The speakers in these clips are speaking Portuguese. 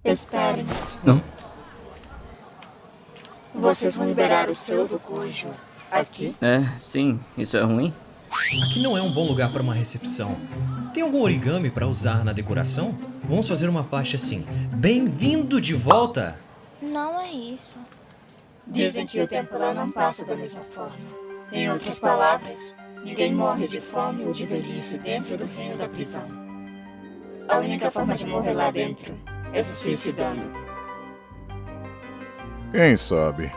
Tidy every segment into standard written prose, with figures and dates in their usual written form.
Esperem. Não? Vocês vão liberar o selo do Gojo aqui? Sim. Isso é ruim? Aqui não é um bom lugar para uma recepção. Tem algum origami para usar na decoração? Vamos fazer uma faixa assim. Bem-vindo de volta! Não é isso. Dizem que o tempo lá não passa da mesma forma. Em outras palavras, ninguém morre de fome ou de velhice dentro do reino da prisão. A única forma de morrer lá dentro é se suicidando. Quem sabe?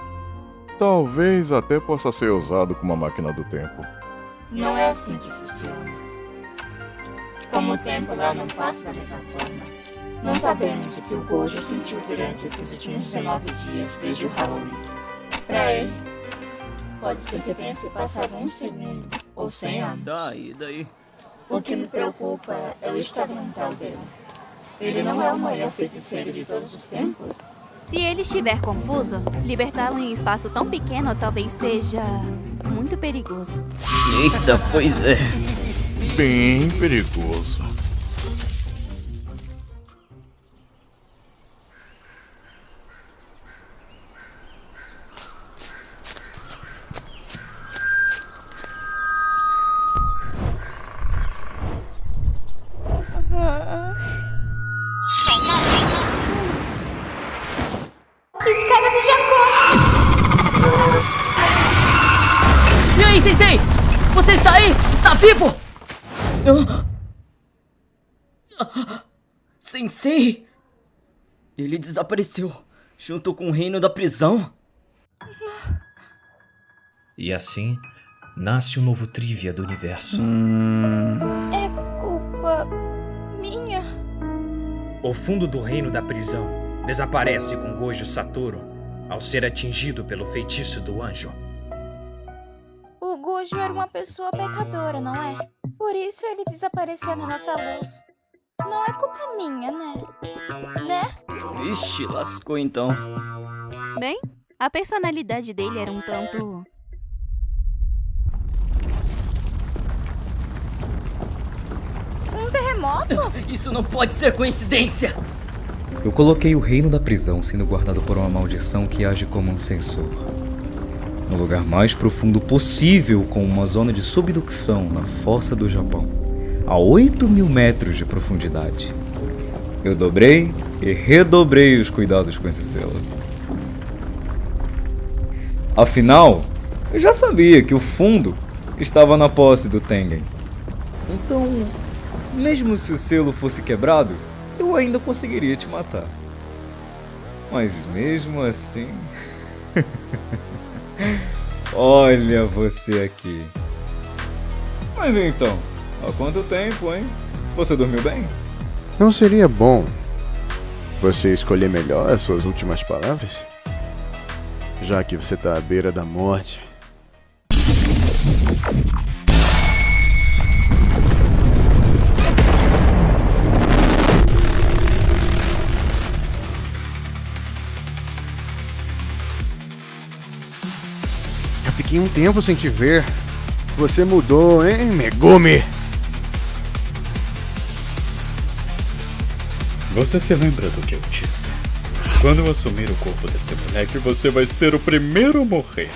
Talvez até possa ser usado como uma máquina do tempo. Não é assim que funciona. Como o tempo lá não passa da mesma forma, não sabemos o que o Gojo sentiu durante esses últimos 19 dias desde o Halloween. Pra ele, pode ser que tenha se passado 1 segundo ou 100 anos. Tá, e daí? O que me preocupa é o estado mental dele. Ele não é o maior feiticeiro de todos os tempos? Se ele estiver confuso, libertá-lo em um espaço tão pequeno talvez seja muito perigoso. Eita, pois é. Bem perigoso. Escada do Jacó! E aí, Sensei? Você está aí? Está vivo? Sensei? Ele desapareceu junto com o reino da prisão? E assim, nasce um novo trivia do universo. É culpa minha? O fundo do reino da prisão desaparece com Gojo Satoru ao ser atingido pelo feitiço do anjo. O Gojo era uma pessoa pecadora, não é? Por isso ele desapareceu na nossa luz. Não é culpa minha, né? Vixe, lascou então. Bem, a personalidade dele era um tanto... Um terremoto? Isso não pode ser coincidência! Eu coloquei o reino da prisão sendo guardado por uma maldição que age como um sensor. No lugar mais profundo possível, com uma zona de subducção na fossa do Japão, a 8.000 metros de profundidade. Eu dobrei e redobrei os cuidados com esse selo. Afinal, eu já sabia que o fundo estava na posse do Tengen. Então, mesmo se o selo fosse quebrado, eu ainda conseguiria te matar. Mas mesmo assim... Olha você aqui. Mas então, há quanto tempo, hein? Você dormiu bem? Não seria bom você escolher melhor as suas últimas palavras? Já que você tá à beira da morte. Eu fiquei um tempo sem te ver. Você mudou, hein, Megumi? Você se lembra do que eu disse? Quando eu assumir o corpo desse moleque, você vai ser o primeiro a morrer.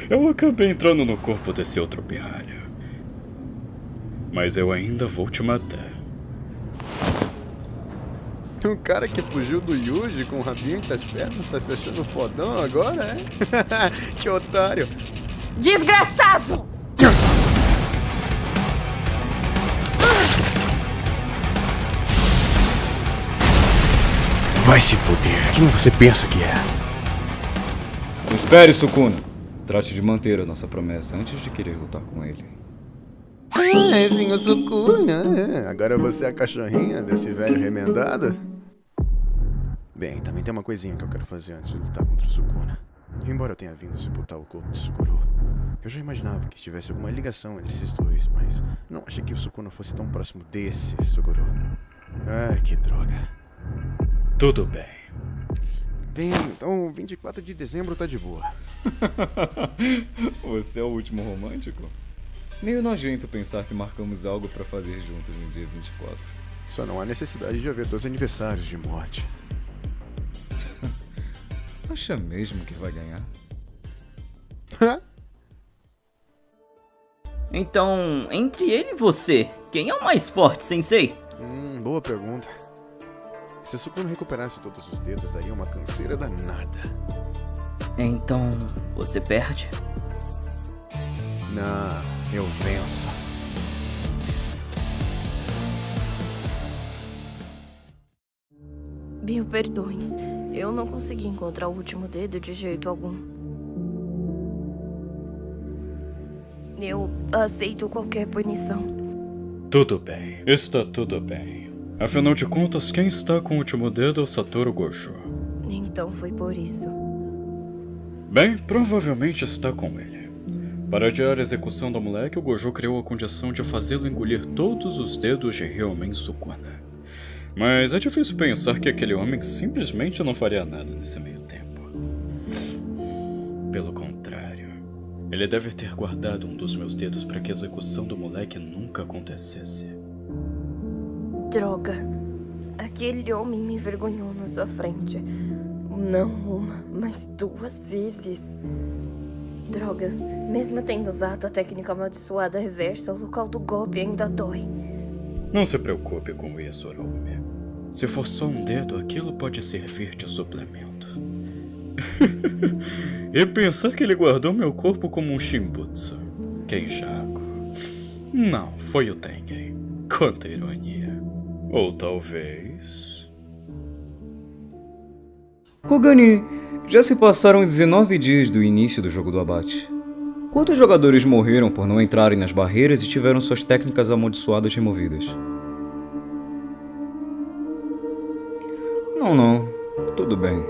Eu acabei entrando no corpo desse outro pirralho. Mas eu ainda vou te matar. O cara que fugiu do Yuji com o rabinho entre as pernas tá se achando fodão agora, é? Que otário! Desgraçado! Vai se fuder, quem você pensa que é? Espere, Sukuna. Trate de manter a nossa promessa antes de querer lutar com ele. Senhor Sukuna. Agora você é a cachorrinha desse velho remendado? Bem, também tem uma coisinha que eu quero fazer antes de lutar contra o Sukuna. Embora eu tenha vindo sepultar o corpo de Suguru, eu já imaginava que tivesse alguma ligação entre esses dois, mas não achei que o Sukuna fosse tão próximo desse Suguru. Ai, que droga. Tudo bem. Bem, então 24 de dezembro tá de boa. Você é o último romântico? Meio nojento pensar que marcamos algo pra fazer juntos no dia 24. Só não há necessidade de haver 2 aniversários de morte. Acha mesmo que vai ganhar? Então, entre ele e você, quem é o mais forte, Sensei? Boa pergunta. Se Sukuna recuperasse todos os dedos, daria uma canseira danada. Então, você perde? Não, eu venço. Mil perdões. Eu não consegui encontrar o último dedo de jeito algum. Eu aceito qualquer punição. Tudo bem, está tudo bem. Afinal de contas, quem está com o último dedo é o Satoru Gojo. Então foi por isso. Bem, provavelmente está com ele. Para adiar a execução do moleque, o Gojo criou a condição de fazê-lo engolir todos os dedos de Ryomen Sukuna. Mas é difícil pensar que aquele homem simplesmente não faria nada nesse meio tempo. Pelo contrário, ele deve ter guardado um dos meus dedos para que a execução do moleque nunca acontecesse. Droga. Aquele homem me envergonhou na sua frente. Não uma, mas 2 vezes. Droga. Mesmo tendo usado a técnica amaldiçoada reversa, o local do golpe ainda dói. Não se preocupe com isso, Oromi. Se for só um dedo, aquilo pode servir de suplemento. E pensar que ele guardou meu corpo como um Shimbutsu. Kenjaku. Não, foi o Tengen. Quanta ironia. Ou talvez... Kogani, já se passaram 19 dias do início do jogo do abate. Quantos jogadores morreram por não entrarem nas barreiras e tiveram suas técnicas amaldiçoadas removidas? Não, tudo bem.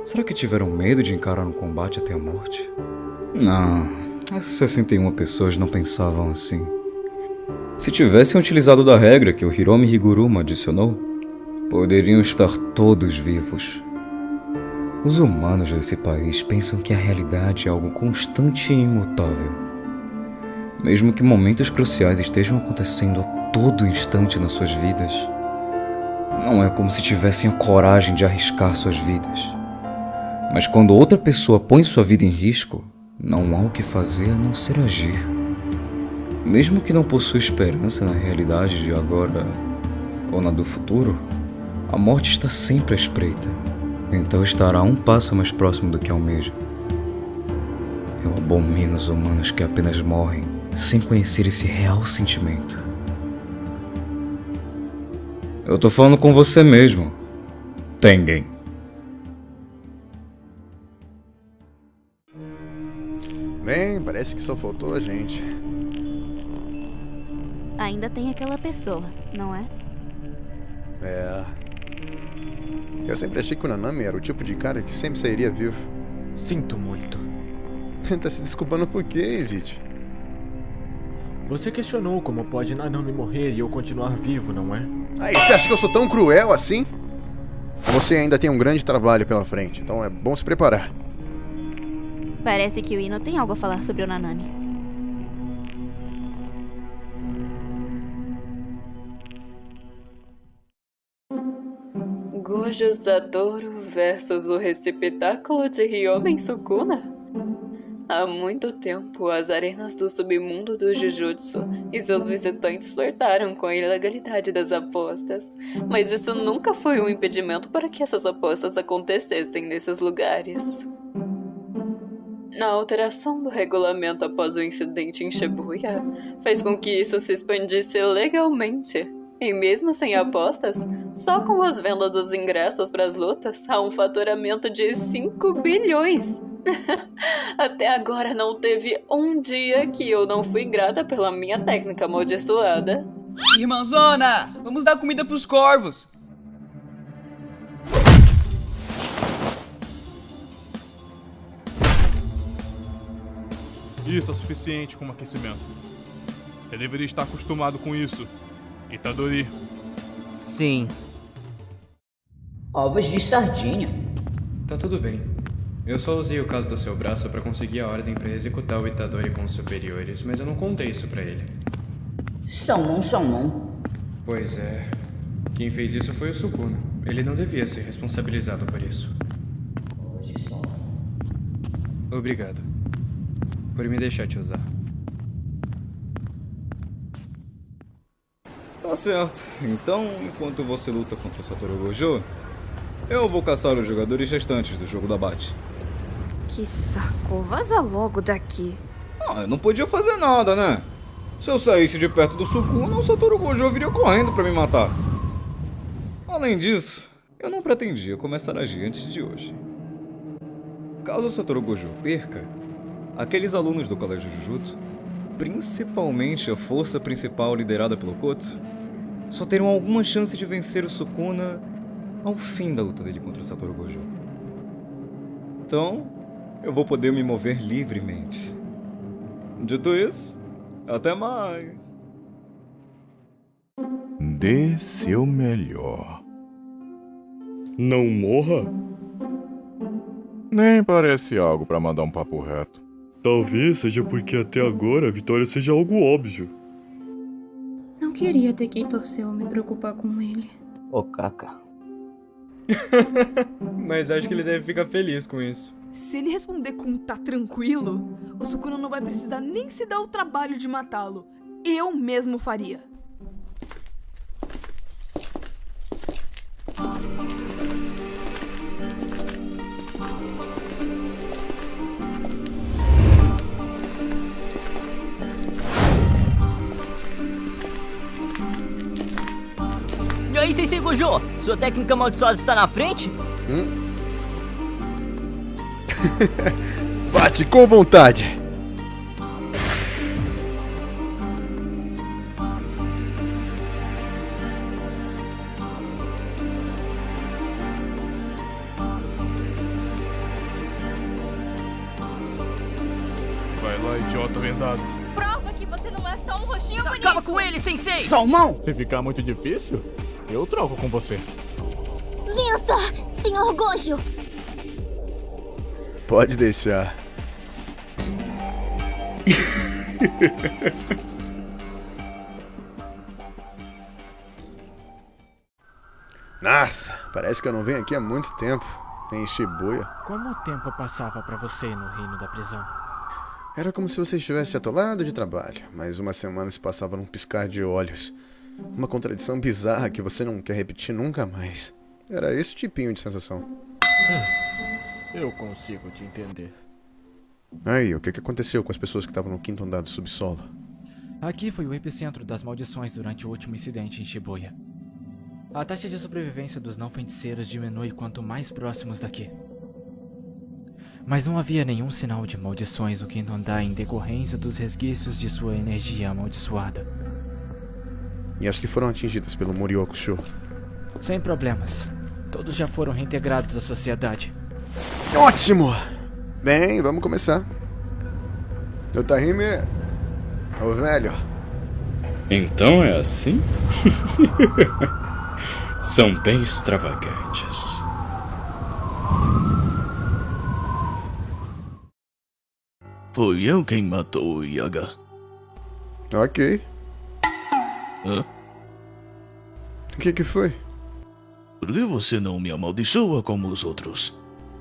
Será que tiveram medo de encarar um combate até a morte? Não, essas 61 pessoas não pensavam assim. Se tivessem utilizado da regra que o Hiromi Higuruma adicionou, poderiam estar todos vivos. Os humanos desse país pensam que a realidade é algo constante e imutável. Mesmo que momentos cruciais estejam acontecendo a todo instante nas suas vidas, não é como se tivessem a coragem de arriscar suas vidas. Mas quando outra pessoa põe sua vida em risco, não há o que fazer a não ser agir. Mesmo que não possua esperança na realidade de agora ou na do futuro, a morte está sempre à espreita. Então estará um passo mais próximo do que almeja. Eu abomino os humanos que apenas morrem sem conhecer esse real sentimento. Eu tô falando com você mesmo, Tengen. Bem, parece que só faltou a gente. Ainda tem aquela pessoa, não é? Eu sempre achei que o Nanami era o tipo de cara que sempre sairia vivo. Sinto muito. Tá se desculpando por quê, Evite? Você questionou como pode Nanami morrer e eu continuar vivo, não é? Aí, você acha que eu sou tão cruel assim? Você ainda tem um grande trabalho pela frente, então é bom se preparar. Parece que o Ino tem algo a falar sobre o Nanami. Gojo Satoru versus o receptáculo de Ryomen Sukuna? Há muito tempo, as arenas do submundo do Jujutsu e seus visitantes flertaram com a ilegalidade das apostas, mas isso nunca foi um impedimento para que essas apostas acontecessem nesses lugares. A alteração do regulamento após o incidente em Shibuya fez com que isso se expandisse legalmente. E mesmo sem apostas, só com as vendas dos ingressos para as lutas, há um faturamento de 5 bilhões. Até agora não teve um dia que eu não fui grata pela minha técnica amaldiçoada. Irmãzona, vamos dar comida pros corvos. Isso é suficiente como aquecimento. Você deveria estar acostumado com isso. Itadori. Sim. Ovos de sardinha. Tá tudo bem. Eu só usei o caso do seu braço pra conseguir a ordem pra executar o Itadori com os superiores, mas eu não contei isso pra ele. Salmão. Pois é. Quem fez isso foi o Sukuna. Ele não devia ser responsabilizado por isso. Obrigado por me deixar te usar. Tá certo. Então, enquanto você luta contra o Satoru Gojo, eu vou caçar os jogadores restantes do jogo da Bate. Que saco, vaza logo daqui. Eu não podia fazer nada, né? Se eu saísse de perto do Sukuna, o Satoru Gojo viria correndo pra me matar. Além disso, eu não pretendia começar a agir antes de hoje. Caso o Satoru Gojo perca, aqueles alunos do Colégio Jujutsu, principalmente a força principal liderada pelo Koto, só terão alguma chance de vencer o Sukuna ao fim da luta dele contra o Satoru Gojo. Então, eu vou poder me mover livremente. Dito isso, até mais. Dê seu melhor. Não morra? Nem parece algo pra mandar um papo reto. Talvez seja porque até agora a vitória seja algo óbvio. Não queria ter quem torceu ou me preocupar com ele. Ô, Kaka. Mas acho que ele deve ficar feliz com isso. Se ele responder com tá tranquilo, o Sukuna não vai precisar nem se dar o trabalho de matá-lo. Eu mesmo faria. E aí, Sensei Gojo? Sua técnica amaldiçoada está na frente? Bate com vontade. Vai lá, idiota vendado. Prova que você não é só um roxinho bonito. Acaba com ele, Sensei! Salmão! Se ficar muito difícil, eu troco com você. Vença, Sr. Gojo! Pode deixar. Nossa, parece que eu não venho aqui há muito tempo. Em Shibuya. Como o tempo passava pra você no reino da prisão? Era como se você estivesse atolado de trabalho, mas uma semana se passava num piscar de olhos. Uma contradição bizarra que você não quer repetir nunca mais. Era esse tipinho de sensação. Eu consigo te entender. Aí, o que aconteceu com as pessoas que estavam no 5º andar do subsolo? Aqui foi o epicentro das maldições durante o último incidente em Shibuya. A taxa de sobrevivência dos não-feiticeiros diminui quanto mais próximos daqui. Mas não havia nenhum sinal de maldições no 5º andar em decorrência dos resquícios de sua energia amaldiçoada. E as que foram atingidas pelo Moriokusho? Sem problemas. Todos já foram reintegrados à sociedade. Ótimo! Bem, vamos começar. Otahime, ô velho. Então é assim? São bem extravagantes. Foi eu quem matou o Yaga. Ok. Hã? O que foi? Por que você não me amaldiçoa como os outros?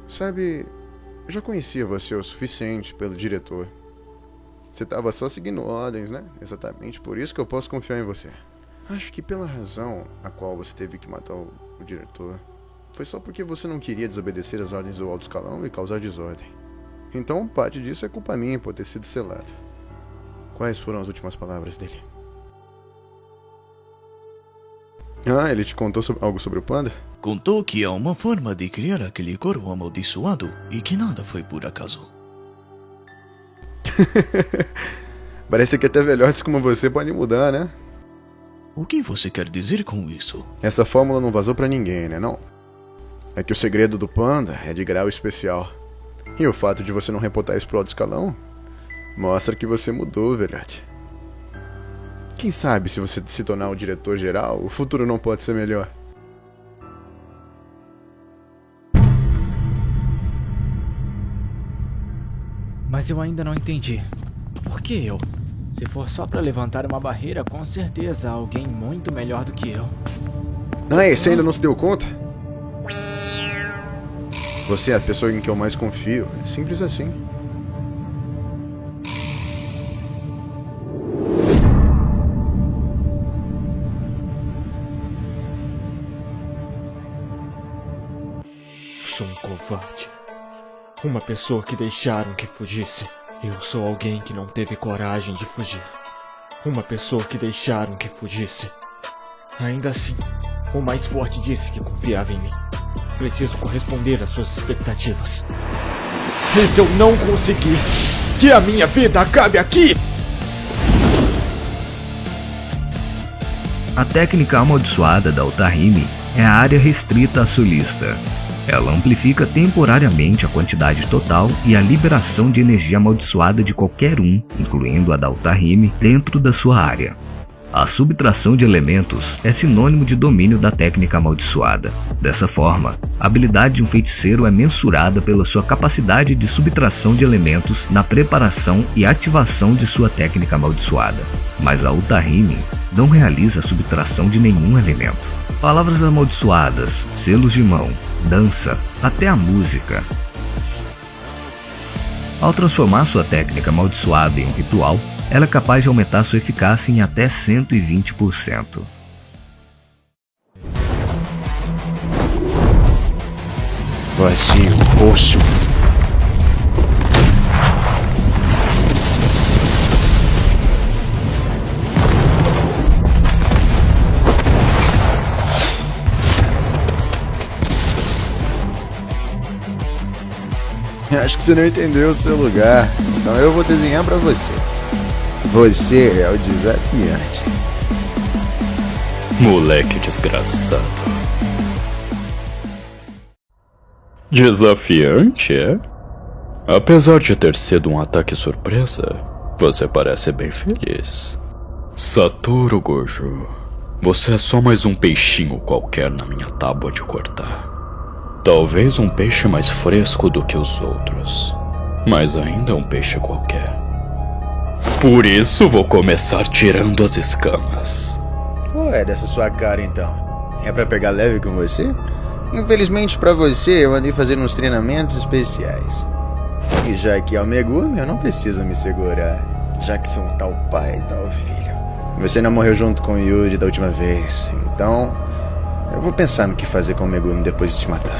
Sabe, eu já conhecia você o suficiente pelo diretor. Você tava só seguindo ordens, né? Exatamente por isso que eu posso confiar em você. Acho que pela razão a qual você teve que matar o diretor, foi só porque você não queria desobedecer as ordens do alto escalão e causar desordem. Então parte disso é culpa minha por ter sido selado. Quais foram as últimas palavras dele? Ah, ele te contou algo sobre o panda? Contou que há uma forma de criar aquele corvo amaldiçoado e que nada foi por acaso. Parece que até velhotes como você podem mudar, né? O que você quer dizer com isso? Essa fórmula não vazou pra ninguém, né não? É que o segredo do panda é de grau especial. E o fato de você não reportar isso pro alto escalão mostra que você mudou, velhote. Quem sabe se você se tornar o diretor-geral, o futuro não pode ser melhor. Mas eu ainda não entendi. Por que eu? Se for só pra levantar uma barreira, com certeza há alguém muito melhor do que eu. Ah, você ainda não se deu conta? Você é a pessoa em que eu mais confio. É simples assim. Sou um covarde. Uma pessoa que deixaram que fugisse. Eu sou alguém que não teve coragem de fugir. Uma pessoa que deixaram que fugisse. Ainda assim, o mais forte disse que confiava em mim. Preciso corresponder às suas expectativas. E se eu não conseguir, que a minha vida acabe aqui! A técnica amaldiçoada da Otarrime é a área restrita à sulista. Ela amplifica temporariamente a quantidade total e a liberação de energia amaldiçoada de qualquer um, incluindo a da Otarrime, dentro da sua área. A subtração de elementos é sinônimo de domínio da técnica amaldiçoada. Dessa forma, a habilidade de um feiticeiro é mensurada pela sua capacidade de subtração de elementos na preparação e ativação de sua técnica amaldiçoada. Mas a Otarrime não realiza a subtração de nenhum elemento. Palavras amaldiçoadas, selos de mão, dança, até a música. Ao transformar sua técnica amaldiçoada em um ritual, ela é capaz de aumentar sua eficácia em até 120%. Vazio, roxo. Acho que você não entendeu o seu lugar, então eu vou desenhar pra você. Você é o desafiante. Moleque desgraçado. Desafiante, é? Apesar de ter sido um ataque surpresa, você parece bem feliz. Satoru Gojo, você é só mais um peixinho qualquer na minha tábua de cortar. Talvez um peixe mais fresco do que os outros, mas ainda é um peixe qualquer. Por isso vou começar tirando as escamas. Qual é dessa sua cara então? É pra pegar leve com você? Infelizmente pra você eu andei fazendo uns treinamentos especiais. E já que é o Megumi, eu não preciso me segurar, já que são tal pai e tal filho. Você não morreu junto com o Yuji da última vez, então eu vou pensar no que fazer com o Megumi depois de te matar.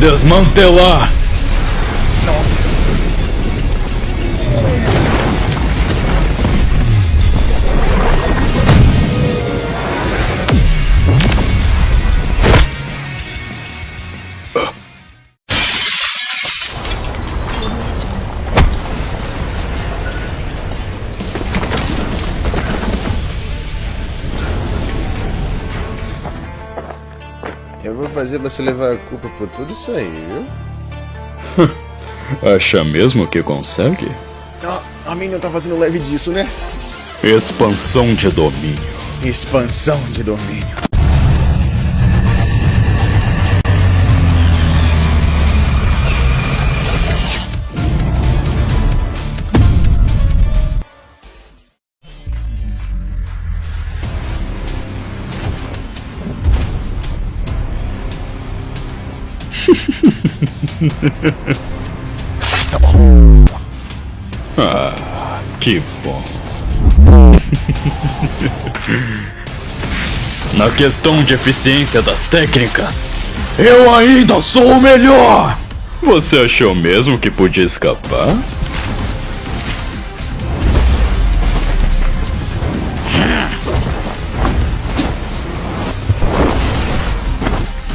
Desmantelar! Eu vou fazer você levar a culpa por tudo isso aí, viu? Acha mesmo que consegue? A mim não tá fazendo leve disso, né? Expansão de domínio. Expansão de domínio. Ah, que bom. Na questão de eficiência das técnicas, eu ainda sou o melhor! Você achou mesmo que podia escapar?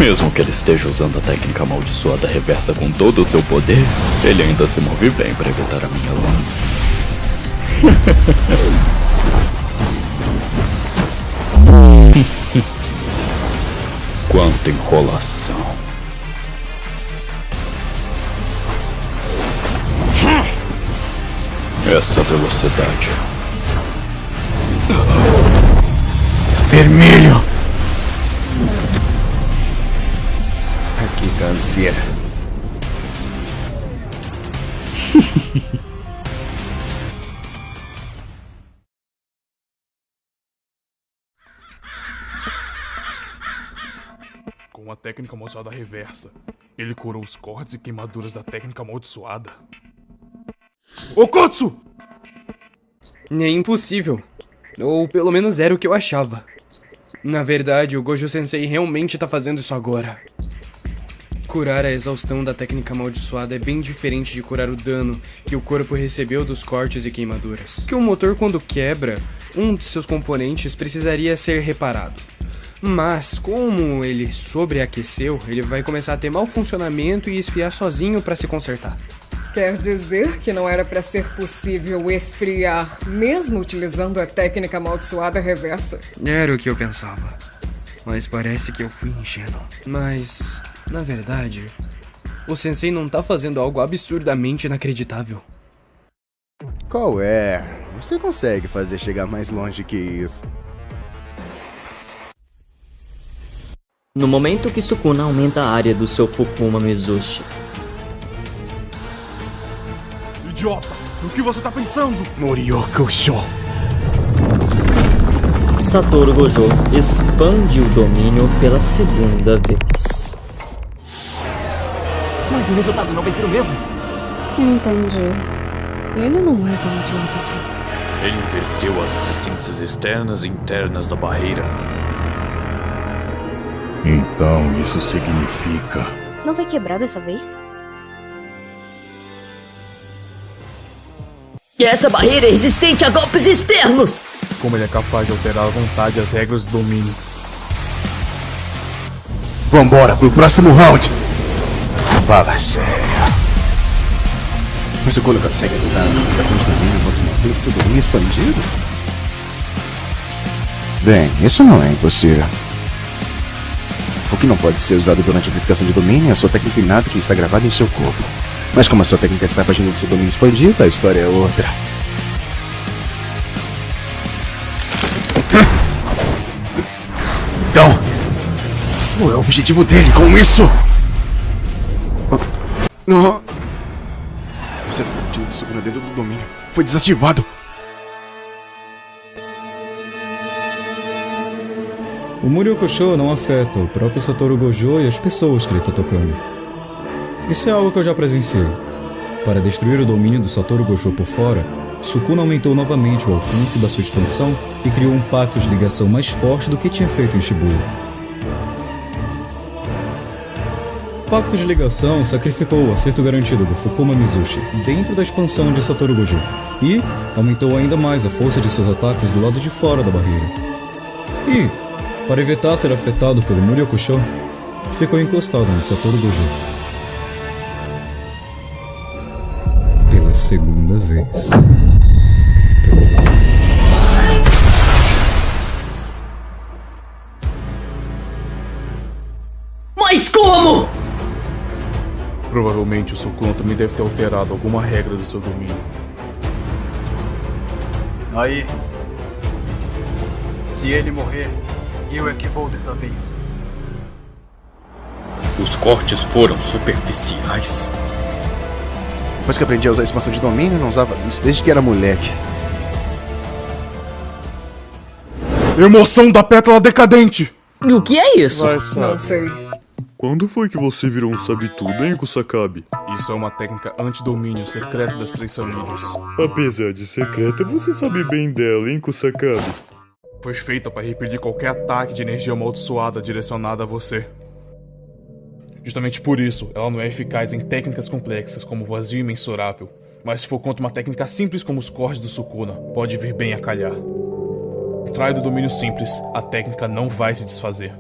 Mesmo que ele esteja usando a técnica amaldiçoada reversa com todo o seu poder, ele ainda se move bem para evitar a minha lâmina. Quanta enrolação. Essa velocidade. Vermelho! Aqui, canseira. Com a técnica amaldiçoada reversa, ele curou os cortes e queimaduras da técnica amaldiçoada. Okotsu! É impossível. Ou pelo menos era o que eu achava. Na verdade, o Gojo Sensei realmente tá fazendo isso agora. Curar a exaustão da técnica amaldiçoada é bem diferente de curar o dano que o corpo recebeu dos cortes e queimaduras. Que o motor, quando quebra, um de seus componentes precisaria ser reparado. Mas, como ele sobreaqueceu, ele vai começar a ter mau funcionamento e esfriar sozinho para se consertar. Quer dizer que não era para ser possível esfriar, mesmo utilizando a técnica amaldiçoada reversa? Era o que eu pensava. Mas parece que eu fui ingênuo. Mas, na verdade, o sensei não tá fazendo algo absurdamente inacreditável. Qual é? Você consegue fazer chegar mais longe que isso. No momento que Sukuna aumenta a área do seu Fukuma Mizushi. Idiota! O que você tá pensando? Moriokusho! Satoru Gojo expande o domínio pela segunda vez. Mas o resultado não vai ser o mesmo. Entendi. Ele não é tão idiota assim. Ele inverteu as resistências externas e internas da barreira. Então isso significa... Não vai quebrar dessa vez? E essa barreira é resistente a golpes externos! Como ele é capaz de alterar à vontade as regras do domínio. Vambora pro próximo round! Fala sério. Mas o Sukuna consegue usar a amplificação de domínio enquanto mantém seu domínio expandido? Bem, isso não é impossível. O que não pode ser usado durante a amplificação de domínio é a sua técnica inata que está gravada em seu corpo. Mas como a sua técnica está agindo de seu domínio expandido, a história é outra. Então, qual é o objetivo dele com isso? Você está mentindo de Sukuna dentro do domínio. Foi desativado. O Moriokusho não afeta o próprio Satoru Gojo e as pessoas que ele está tocando. Isso é algo que eu já presenciei. Para destruir o domínio do Satoru Gojo por fora, Sukuna aumentou novamente o alcance da sua expansão e criou um pacto de ligação mais forte do que tinha feito em Shibuya. O pacto de ligação sacrificou o acerto garantido do Fukuma Mizushi dentro da expansão de Satoru Gojo e aumentou ainda mais a força de seus ataques do lado de fora da barreira. E, para evitar ser afetado pelo Moriokusho, ficou encostado no Satoru Gojo. Pela segunda vez. Mas como? Provavelmente o Sukuna também deve ter alterado alguma regra do seu domínio. Aí. Se ele morrer, eu é que vou dessa vez. Os cortes foram superficiais. Depois que aprendi a usar a expansão de domínio, não usava isso desde que era moleque. Emoção da pétala decadente! E o que é isso? Não sei. Quando foi que você virou um sabe-tudo, hein, Kusakabe? Isso é uma técnica antidomínio secreta das três famílias. Apesar de secreta, você sabe bem dela, hein, Kusakabe? Foi feita para repelir qualquer ataque de energia amaldiçoada direcionada a você. Justamente por isso, ela não é eficaz em técnicas complexas como o vazio imensurável, mas se for contra uma técnica simples como os cortes do Sukuna, pode vir bem a calhar. Ao contrário do domínio simples, a técnica não vai se desfazer.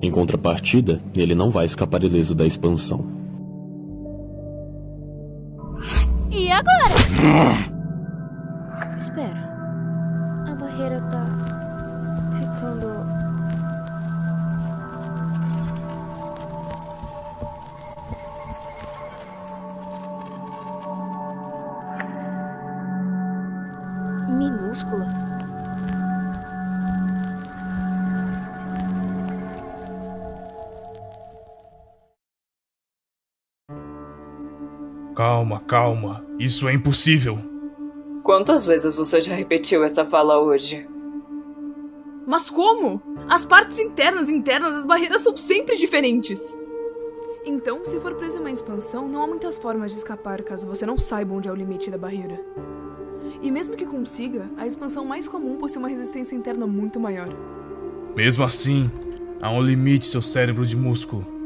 Em contrapartida, ele não vai escapar ileso da expansão. E agora? Espera. A barreira tá ficando... minúscula. Calma, calma. Isso é impossível. Quantas vezes você já repetiu essa fala hoje? Mas como? As partes internas das barreiras são sempre diferentes. Então, se for preso em uma expansão, não há muitas formas de escapar caso você não saiba onde é o limite da barreira. E mesmo que consiga, a expansão mais comum possui uma resistência interna muito maior. Mesmo assim, há um limite seu cérebro de músculo.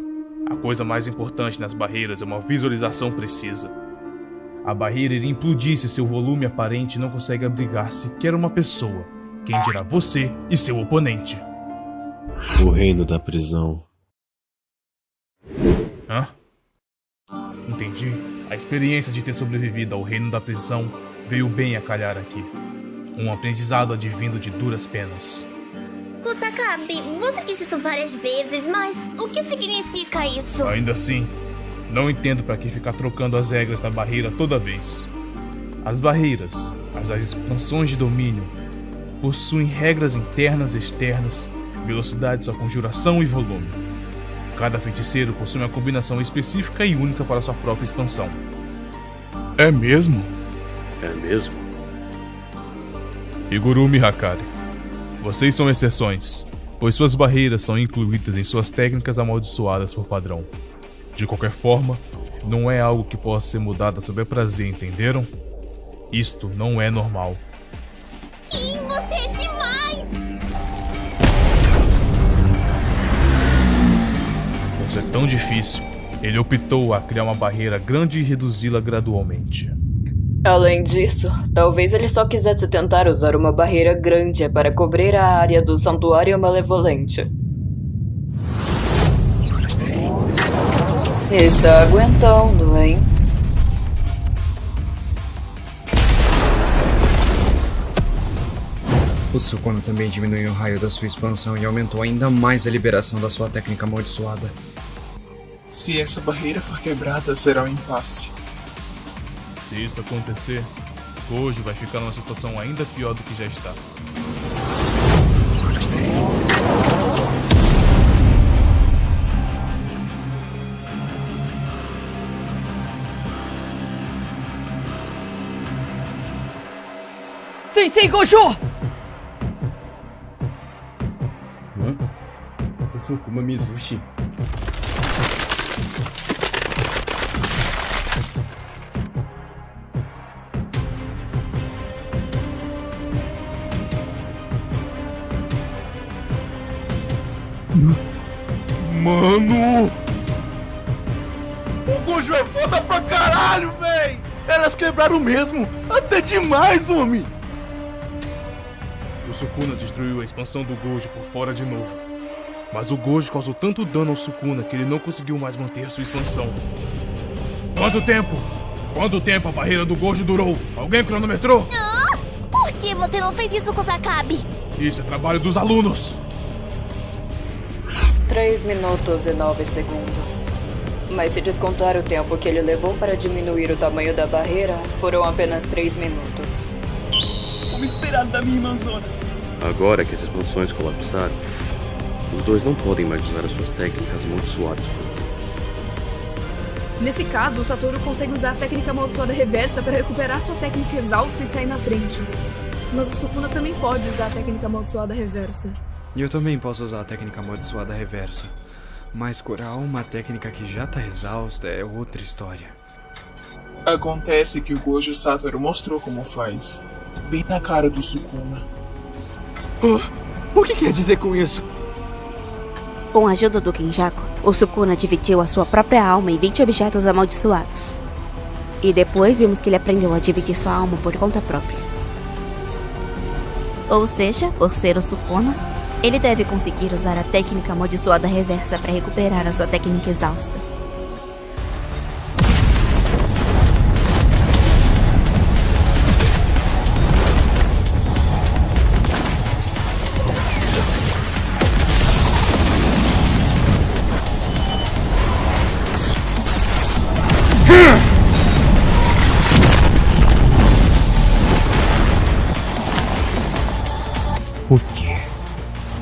A coisa mais importante nas barreiras é uma visualização precisa. A barreira iria implodir se seu volume aparente não consegue abrigar sequer uma pessoa. Quem dirá você e seu oponente? O reino da prisão. Hã? Entendi. A experiência de ter sobrevivido ao reino da prisão veio bem a calhar aqui. Um aprendizado advindo de duras penas. Kusakabe, você disse isso várias vezes, mas o que significa isso? Ainda assim, não entendo para que ficar trocando as regras da barreira toda vez. As barreiras, as expansões de domínio, possuem regras internas e externas, velocidade de sua conjuração e volume. Cada feiticeiro possui uma combinação específica e única para sua própria expansão. É mesmo? É mesmo? Higurumi Hakari, vocês são exceções, pois suas barreiras são incluídas em suas técnicas amaldiçoadas por padrão. De qualquer forma, não é algo que possa ser mudado a seu bel prazer, entenderam? Isto não é normal. Kim, você é demais! Por ser tão difícil, ele optou a criar uma barreira grande e reduzi-la gradualmente. Além disso, talvez ele só quisesse tentar usar uma barreira grande para cobrir a área do Santuário Malevolente. Está aguentando, hein? O Sukuna também diminuiu o raio da sua expansão e aumentou ainda mais a liberação da sua técnica amaldiçoada. Se essa barreira for quebrada, será um impasse. Se isso acontecer, Gojo vai ficar numa situação ainda pior do que já está. Sensei Gojo! Hã? O Fukuma Mizushi. Mano! O Gojo é foda pra caralho, véi! Elas quebraram mesmo! Até demais, homem! O Sukuna destruiu a expansão do Gojo por fora de novo. Mas o Gojo causou tanto dano ao Sukuna que ele não conseguiu mais manter sua expansão. Quanto tempo? Quanto tempo a barreira do Gojo durou? Alguém cronometrou? Ah, por que você não fez isso, Kusakabe? Isso é trabalho dos alunos! 3 minutos e 9 segundos. Mas se descontar o tempo que ele levou para diminuir o tamanho da barreira, foram apenas 3 minutos. Como esperado da minha irmãzona. Agora que as expansões colapsaram, os dois não podem mais usar as suas técnicas amaldiçoadas. Nesse caso, o Satoru consegue usar a técnica amaldiçoada reversa para recuperar sua técnica exausta e sair na frente. Mas o Sukuna também pode usar a técnica amaldiçoada reversa. E eu também posso usar a técnica amaldiçoada reversa. Mas curar uma técnica que já tá exausta é outra história. Acontece que o Gojo Satoru mostrou como faz. Bem na cara do Sukuna. O que quer dizer com isso? Com a ajuda do Kenjaku, o Sukuna dividiu a sua própria alma em 20 objetos amaldiçoados. E depois vimos que ele aprendeu a dividir sua alma por conta própria. Ou seja, por ser o Sukuna, Ele deve conseguir usar a técnica amaldiçoada reversa para recuperar a sua técnica exausta. O quê?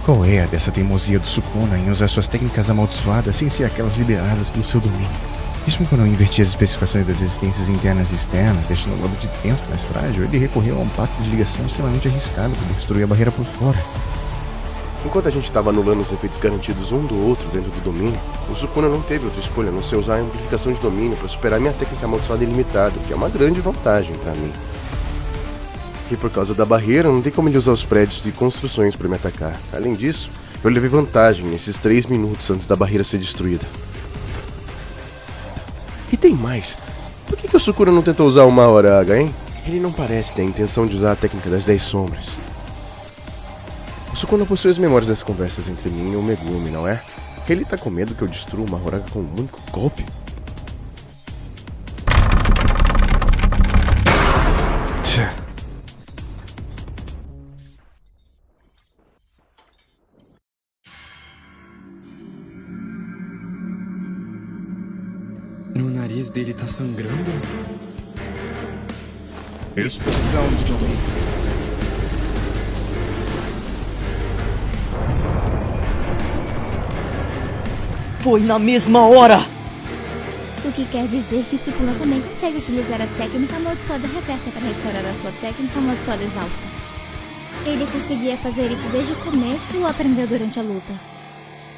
Qual é a dessa teimosia do Sukuna em usar suas técnicas amaldiçoadas sem ser aquelas liberadas pelo seu domínio? Mesmo quando eu inverti as especificações das resistências internas e externas, deixando o lado de dentro mais frágil, ele recorreu a um pacto de ligação extremamente arriscado para destruir a barreira por fora. Enquanto a gente estava anulando os efeitos garantidos um do outro dentro do domínio, o Sukuna não teve outra escolha a não ser usar a amplificação de domínio para superar minha técnica amaldiçoada ilimitada, que é uma grande vantagem para mim. E por causa da barreira, não tem como ele usar os prédios e construções para me atacar. Além disso, eu levei vantagem nesses 3 minutos antes da barreira ser destruída. E tem mais. Por que o Sukuna não tentou usar uma Horaga, hein? Ele não parece ter a intenção de usar a técnica das 10 sombras. O Sukuna possui as memórias das conversas entre mim e o Megumi, não é? Ele tá com medo que eu destrua uma Horaga com um único golpe? Tchê. O nariz dele tá sangrando? Expansão de domínio. Foi na mesma hora! O que quer dizer que Sukuna também consegue utilizar a técnica amaldiçoada reversa para restaurar a sua técnica amaldiçoada exausta. Ele conseguia fazer isso desde o começo ou aprendeu durante a luta?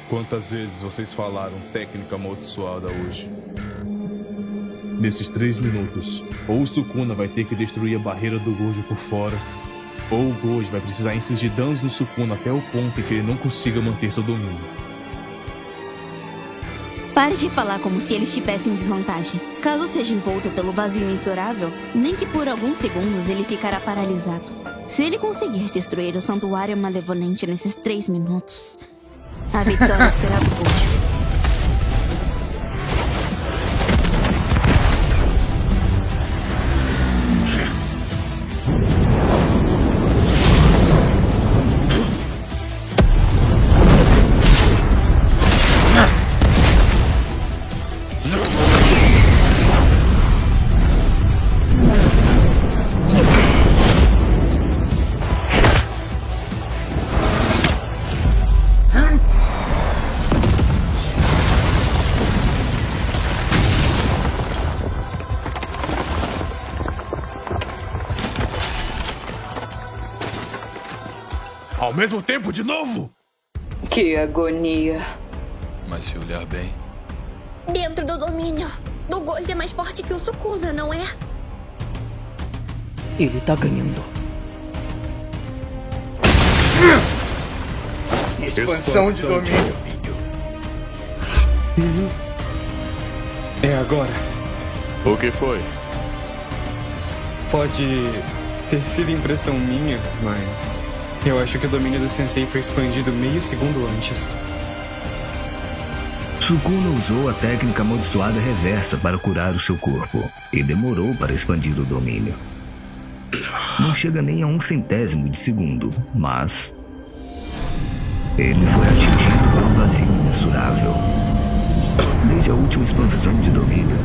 Quantas vezes vocês falaram técnica amaldiçoada hoje? Nesses 3 minutos, ou o Sukuna vai ter que destruir a barreira do Gojo por fora, ou o Gojo vai precisar infligir danos no Sukuna até o ponto em que ele não consiga manter seu domínio. Pare de falar como se ele estivesse em desvantagem. Caso seja envolto pelo vazio imensurável, nem que por alguns segundos ele ficará paralisado. Se ele conseguir destruir o santuário malevolente nesses 3 minutos, a vitória será do Gojo. Ao mesmo tempo, de novo? Que agonia. Mas se olhar bem... Dentro do domínio, o Gojo é mais forte que o Sukuna, não é? Ele tá ganhando. Expansão de domínio. É agora. O que foi? Pode ter sido impressão minha, mas eu acho que o domínio do Sensei foi expandido meio segundo antes. Sukuna usou a técnica amaldiçoada reversa para curar o seu corpo e demorou para expandir o domínio. Não chega nem a 1/100º de segundo, mas ele foi atingido pelo vazio imensurável. Desde a última expansão de domínio,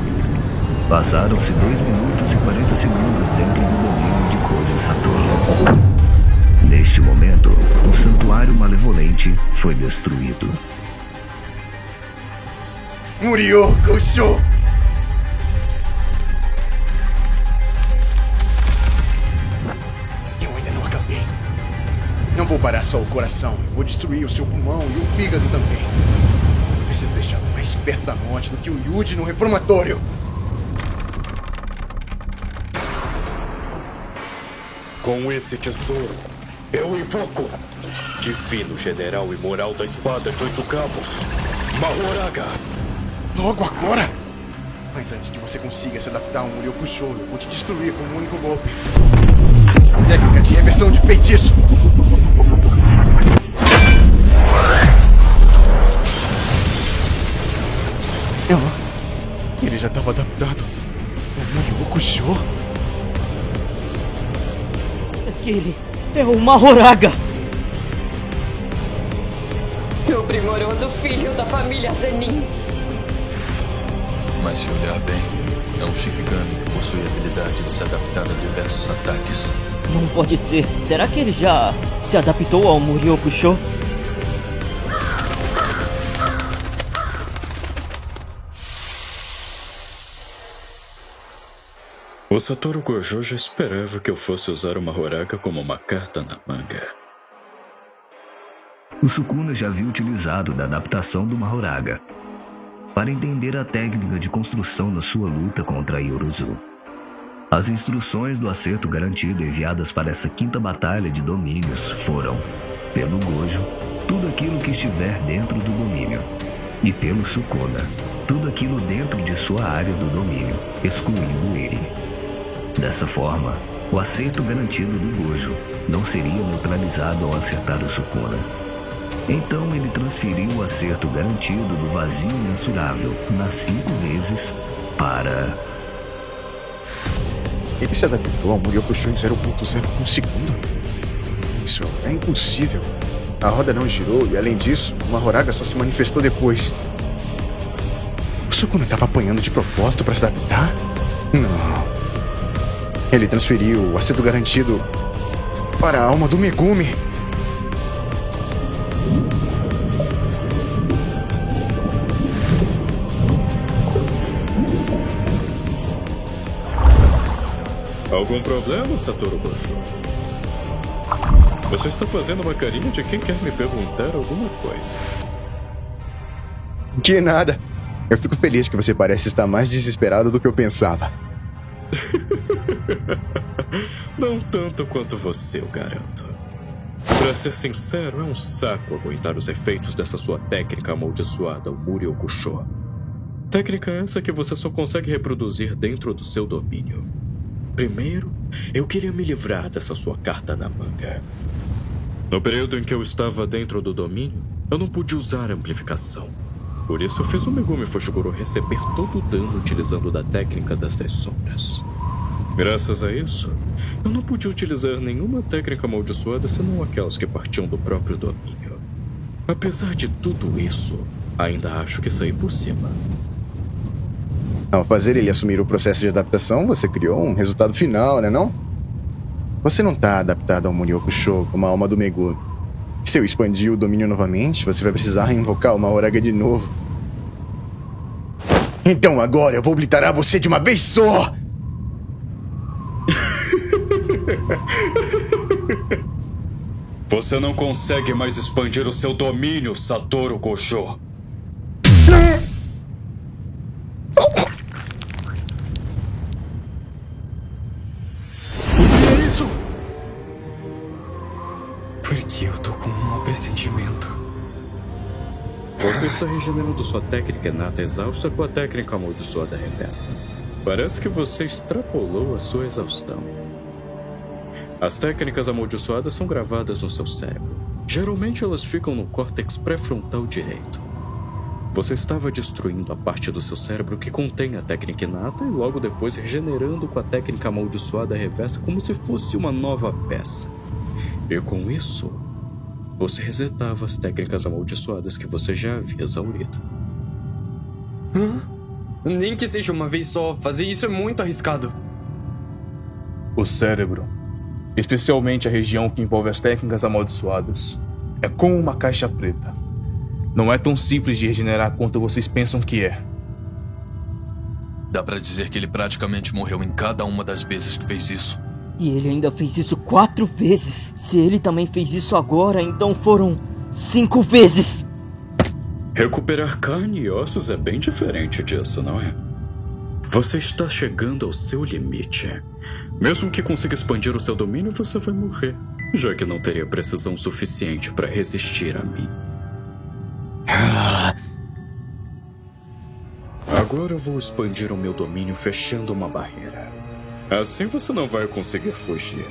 passaram-se 2 minutos e 40 segundos dentro do domínio de Gojo Satoru. Neste momento, o santuário malevolente foi destruído. Murió Gojo! Eu ainda não acabei. Não vou parar só o coração, eu vou destruir o seu pulmão e o fígado também. Eu preciso deixá-lo mais perto da morte do que o Yuji no reformatório. Com esse tesouro, eu invoco Divino General Imoral da Espada de 8 Cabos, Mahoraga. Logo agora? Mas antes que você consiga se adaptar a um Murió Gojo, eu vou te destruir com um único golpe. Técnica de reversão de feitiço. já estava adaptado ao Muryo Kusho. Aquele é o Mahoraga! O primoroso filho da família Zenin. Mas se olhar bem, é um Shikigami que possui a habilidade de se adaptar a diversos ataques. Não pode ser. Será que ele já se adaptou ao Muryo Kusho? O Satoru Gojo já esperava que eu fosse usar o Mahoraga como uma carta na manga. O Sukuna já havia utilizado da adaptação do Mahoraga para entender a técnica de construção da sua luta contra Yoruzu. As instruções do acerto garantido enviadas para essa quinta batalha de domínios foram, pelo Gojo, tudo aquilo que estiver dentro do domínio, e pelo Sukuna, tudo aquilo dentro de sua área do domínio, excluindo ele. Dessa forma, o acerto garantido do Gojo não seria neutralizado ao acertar o Sukuna. Então ele transferiu o acerto garantido do vazio imensurável nas 5 vezes para... Ele se adaptou ao Muryo Kusho em 0.01 segundo? Isso é impossível. A roda não girou e, além disso, o Mahoraga só se manifestou depois. O Sukuna estava apanhando de propósito para se adaptar? Não. Ele transferiu o acerto garantido para a alma do Megumi. Algum problema, Satoru Gojo? Você está fazendo uma carinha de quem quer me perguntar alguma coisa. Que nada. Eu fico feliz que você parece estar mais desesperado do que eu pensava. Não tanto quanto você, eu garanto. Pra ser sincero, é um saco aguentar os efeitos dessa sua técnica amaldiçoada, o Muryo Kusho. Técnica essa que você só consegue reproduzir dentro do seu domínio. Primeiro, eu queria me livrar dessa sua carta na manga. No período em que eu estava dentro do domínio, eu não pude usar a amplificação. Por isso eu fiz o Megumi Fushiguro receber todo o dano utilizando da técnica das 10 sombras. Graças a isso, eu não pude utilizar nenhuma técnica amaldiçoada senão aquelas que partiam do próprio domínio. Apesar de tudo isso, ainda acho que saí por cima. Ao fazer ele assumir o processo de adaptação, você criou um resultado final, né não? Você não está adaptado ao Muryo Kusho como a alma do Megumi. Se eu expandir o domínio novamente, você vai precisar invocar o Mahoraga de novo. Então agora eu vou obliterar você de uma vez só! Você não consegue mais expandir o seu domínio, Satoru Gojo. Por que eu tô com um mau pressentimento? Você está regenerando sua técnica inata exausta com a técnica amaldiçoada reversa. Parece que você extrapolou a sua exaustão. As técnicas amaldiçoadas são gravadas no seu cérebro. Geralmente elas ficam no córtex pré-frontal direito. Você estava destruindo a parte do seu cérebro que contém a técnica inata e logo depois regenerando com a técnica amaldiçoada reversa como se fosse uma nova peça. E com isso, você resetava as técnicas amaldiçoadas que você já havia exaurido. Hã? Nem que seja uma vez só, fazer isso é muito arriscado. O cérebro, especialmente a região que envolve as técnicas amaldiçoadas, é como uma caixa preta. Não é tão simples de regenerar quanto vocês pensam que é. Dá pra dizer que ele praticamente morreu em cada uma das vezes que fez isso. E ele ainda fez isso 4 vezes. Se ele também fez isso agora, então foram 5 vezes. Recuperar carne e ossos é bem diferente disso, não é? Você está chegando ao seu limite. Mesmo que consiga expandir o seu domínio, você vai morrer, já que não teria precisão suficiente para resistir a mim. Agora eu vou expandir o meu domínio fechando uma barreira. Assim você não vai conseguir fugir.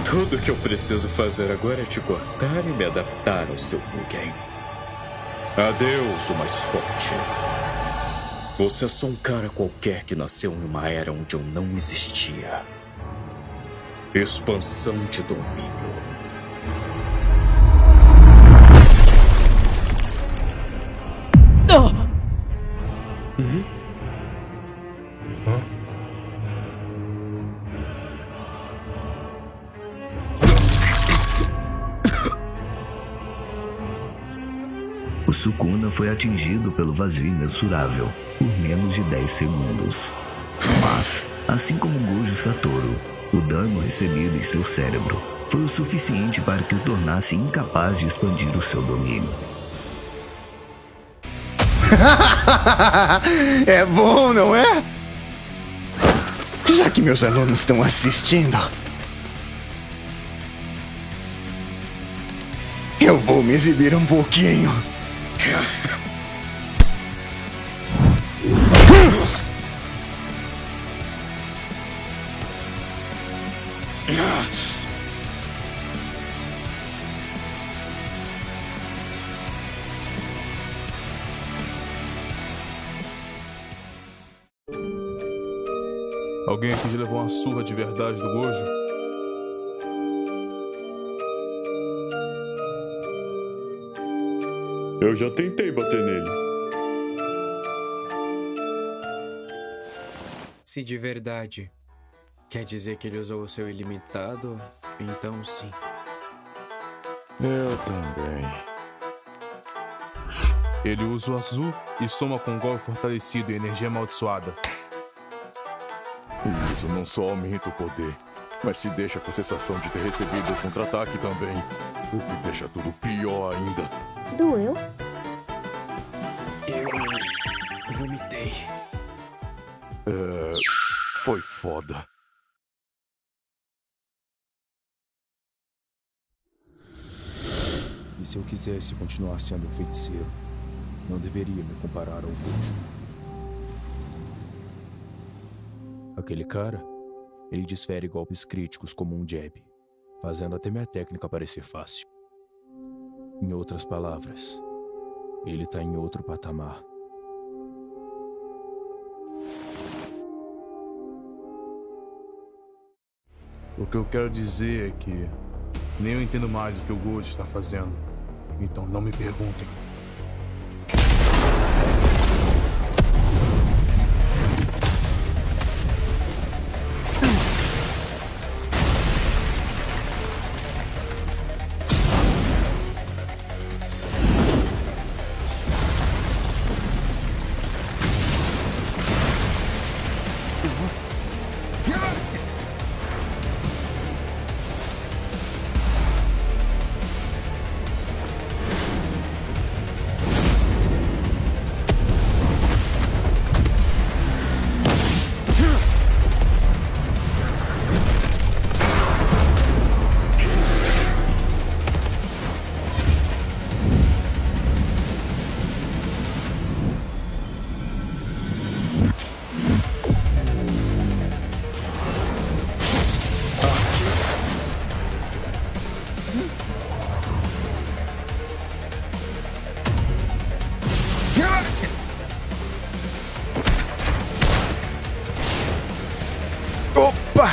Tudo que eu preciso fazer agora é te cortar e me adaptar ao seu Mugen. Adeus, o mais forte. Você é só um cara qualquer que nasceu em uma era onde eu não existia. Expansão de domínio. O Sukuna foi atingido pelo vazio imensurável por menos de 10 segundos. Mas, assim como Gojo Satoru, o dano recebido em seu cérebro foi o suficiente para que o tornasse incapaz de expandir o seu domínio. É bom, não é? Já que meus alunos estão assistindo, eu vou me exibir um pouquinho. Alguém aqui já levou uma surra de verdade do Gojo? Eu já tentei bater nele. Se de verdade quer dizer que ele usou o seu ilimitado, então sim. Eu também. Ele usa o azul e soma com o golpe fortalecido e energia amaldiçoada. Isso não só aumenta o poder, mas te deixa com a sensação de ter recebido o contra-ataque também. O que deixa tudo pior ainda. Doeu? Eu vomitei. Foi foda. E se eu quisesse continuar sendo um feiticeiro, não deveria me comparar ao Gojo. Aquele cara, ele desfere golpes críticos como um jab, fazendo até minha técnica parecer fácil. Em outras palavras, ele tá em outro patamar. O que eu quero dizer é que nem eu entendo mais o que o Gojo está fazendo. Então não me perguntem. Opa!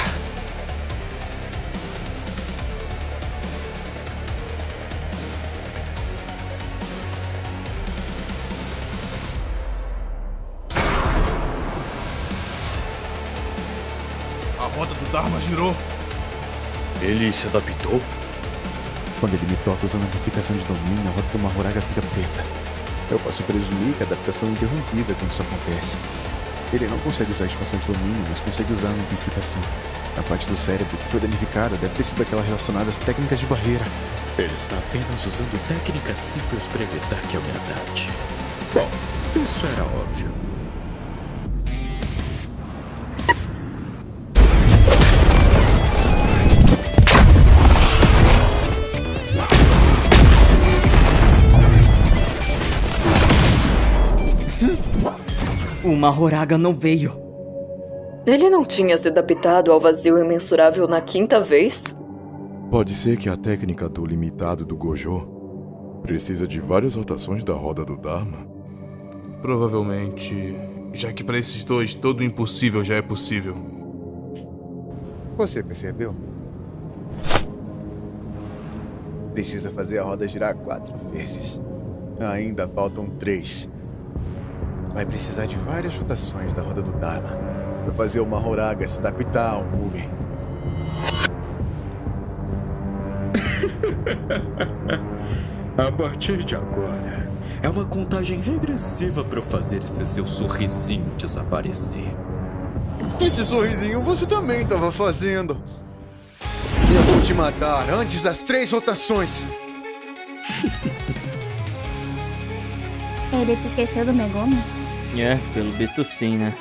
A roda do Dharma girou. Ele se adaptou? Quando ele me toca usando a amplificação de domínio, a roda do Mahoraga fica preta. Eu posso presumir que a adaptação é interrompida quando isso acontece. Ele não consegue usar a expansão de domínio, mas consegue usar a amplificação. A parte do cérebro que foi danificada deve ter sido aquela relacionada às técnicas de barreira. Ele está apenas usando técnicas simples para evitar que eu me adapte. Bom, isso era óbvio. O Mahoraga não veio. Ele não tinha se adaptado ao vazio imensurável na quinta vez? Pode ser que a técnica do limitado do Gojo precisa de várias rotações da roda do Dharma? Provavelmente Já que para esses dois todo o impossível já é possível. Você percebeu? Precisa fazer a roda girar 4 vezes. Ainda faltam 3. Vai precisar de várias rotações da roda do Dharma para fazer uma Horaga se adaptar ao Mugen. A partir de agora, é uma contagem regressiva para eu fazer esse seu sorrisinho desaparecer. Esse sorrisinho você também estava fazendo. Eu vou te matar antes das 3 rotações. Ele se esqueceu do Megumi? É, pelo visto sim, né?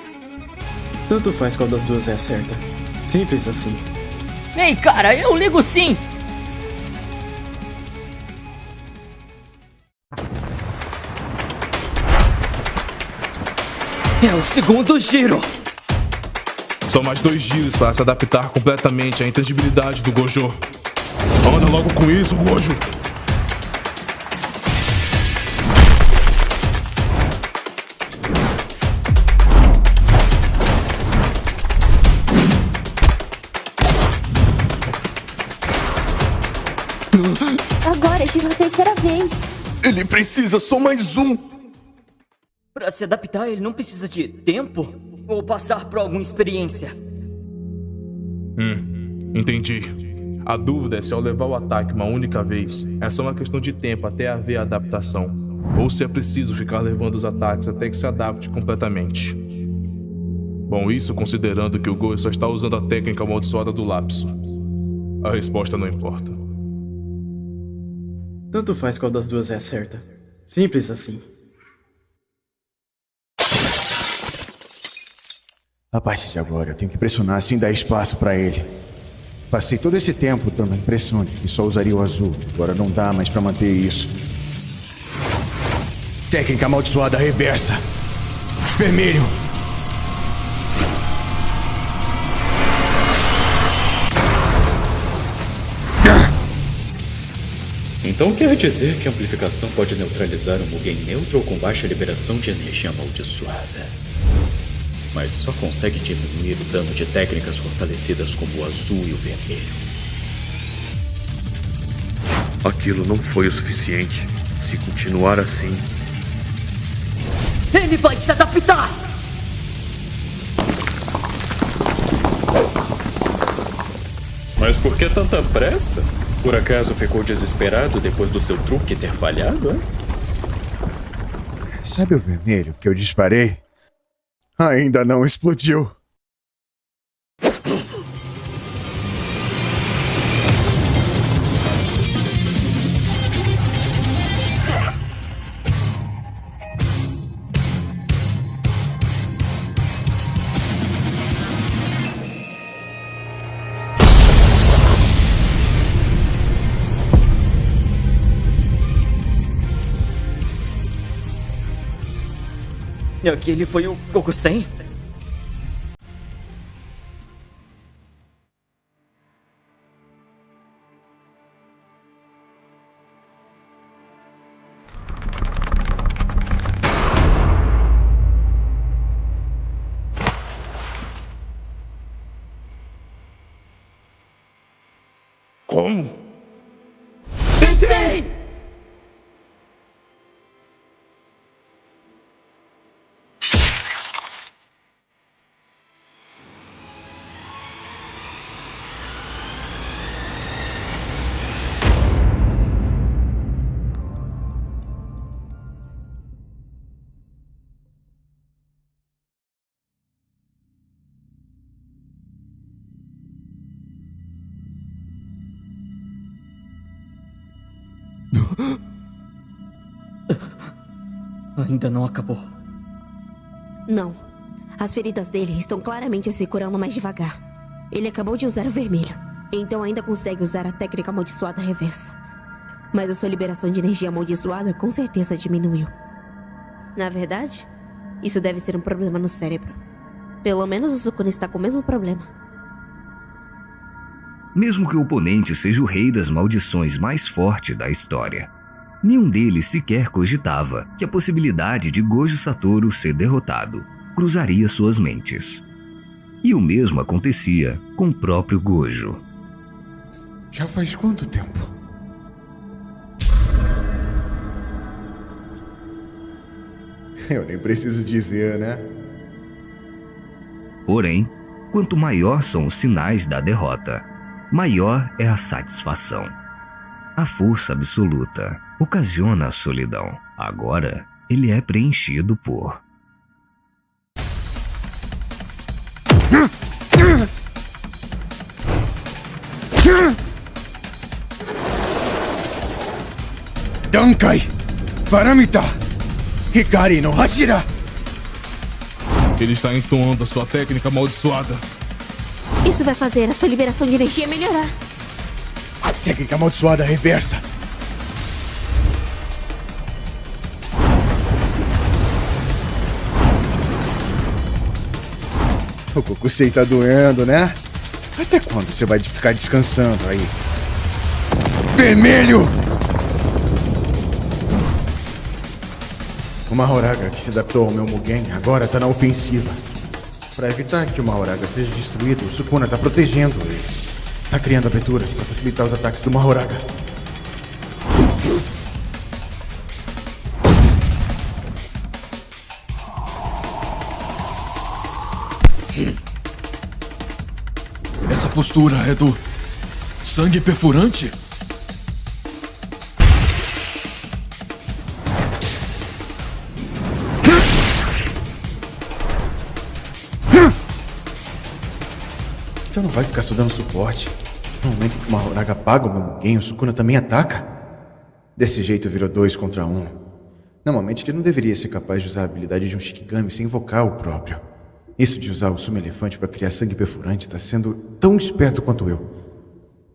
Tanto faz qual das duas é a certa. Simples assim. Ei, cara, eu ligo sim! É o segundo giro! Só mais 2 giros para se adaptar completamente à intangibilidade do Gojo. Anda logo com isso, Gojo! Agora girou a 3ª vez. Ele precisa só mais um! Pra se adaptar, ele não precisa de tempo? Ou passar por alguma experiência? Entendi. A dúvida é se ao levar o ataque uma única vez, é só uma questão de tempo até haver a adaptação. Ou se é preciso ficar levando os ataques até que se adapte completamente. Bom, isso considerando que o Gojo só está usando a técnica amaldiçoada do lapso. A resposta não importa. Tanto faz qual das duas é a certa. Simples assim. A partir de agora, eu tenho que pressionar sem dar espaço pra ele. Passei todo esse tempo dando a impressão de que só usaria o azul. Agora não dá mais pra manter isso. Técnica amaldiçoada reversa. Vermelho. Então quer dizer que a amplificação pode neutralizar um Mugen neutro ou com baixa liberação de energia amaldiçoada. Mas só consegue diminuir o dano de técnicas fortalecidas como o azul e o vermelho. Aquilo não foi o suficiente. Se continuar assim... Ele vai se adaptar! Mas por que tanta pressa? Por acaso ficou desesperado depois do seu truque ter falhado, é? Sabe o vermelho que eu disparei? Ainda não explodiu. Aquele foi o Gokusen? Como? Sensei! Ainda não acabou. Não. As feridas dele estão claramente se curando mais devagar. Ele acabou de usar o vermelho, então ainda consegue usar a técnica amaldiçoada reversa. Mas a sua liberação de energia amaldiçoada com certeza diminuiu. Na verdade, isso deve ser um problema no cérebro. Pelo menos o Sukuna está com o mesmo problema. Mesmo que o oponente seja o rei das maldições mais forte da história, nenhum deles sequer cogitava que a possibilidade de Gojo Satoru ser derrotado cruzaria suas mentes. E o mesmo acontecia com o próprio Gojo. Já faz quanto tempo? Eu nem preciso dizer, né? Porém, quanto maior são os sinais da derrota, maior é a satisfação. A força absoluta ocasiona a solidão. Agora, ele é preenchido por... Dankai! Paramita! Hikari no Hashira! Ele está entoando a sua técnica amaldiçoada. Isso vai fazer a sua liberação de energia melhorar. Técnica amaldiçoada reversa. O Kokusei tá doendo, né? Até quando você vai ficar descansando aí? Vermelho! O Mahoraga, que se adaptou ao meu Mugen, agora tá na ofensiva. Para evitar que o Mahoraga seja destruído, o Sukuna tá protegendo ele. Tá criando aberturas para facilitar os ataques do Mahoraga. Essa postura é do sangue perfurante? Então não vai ficar só dando suporte. No momento em que o Mahoraga apaga o meu Mugen, o Sukuna também ataca. Desse jeito virou 2 contra 1. Normalmente ele não deveria ser capaz de usar a habilidade de um Shikigami sem invocar o próprio. Isso de usar o Suma Elefante para criar sangue perfurante está sendo tão esperto quanto eu.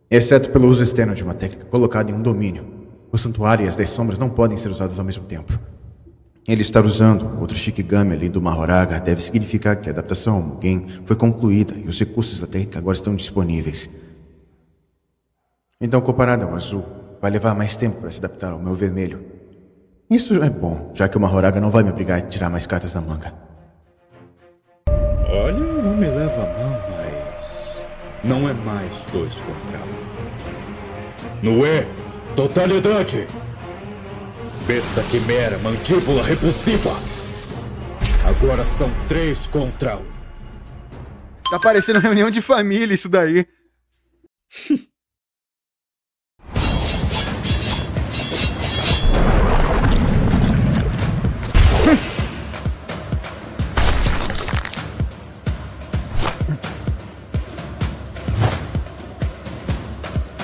Exceto pelo uso externo de uma técnica colocada em um domínio. O Santuário e as 10 Sombras não podem ser usados ao mesmo tempo. Ele estar usando outro Shikigami além do Mahoraga deve significar que a adaptação ao Mugen foi concluída e os recursos da técnica agora estão disponíveis. Então, comparado ao azul, vai levar mais tempo para se adaptar ao meu vermelho. Isso é bom, já que o Mahoraga não vai me obrigar a tirar mais cartas da manga. Olha, não me leva a mal, mas... não é mais 2 contra 1. Não é? Totalidade! Besta quimera, mandíbula repulsiva! Agora são 3 contra 1. Tá parecendo reunião de família isso daí.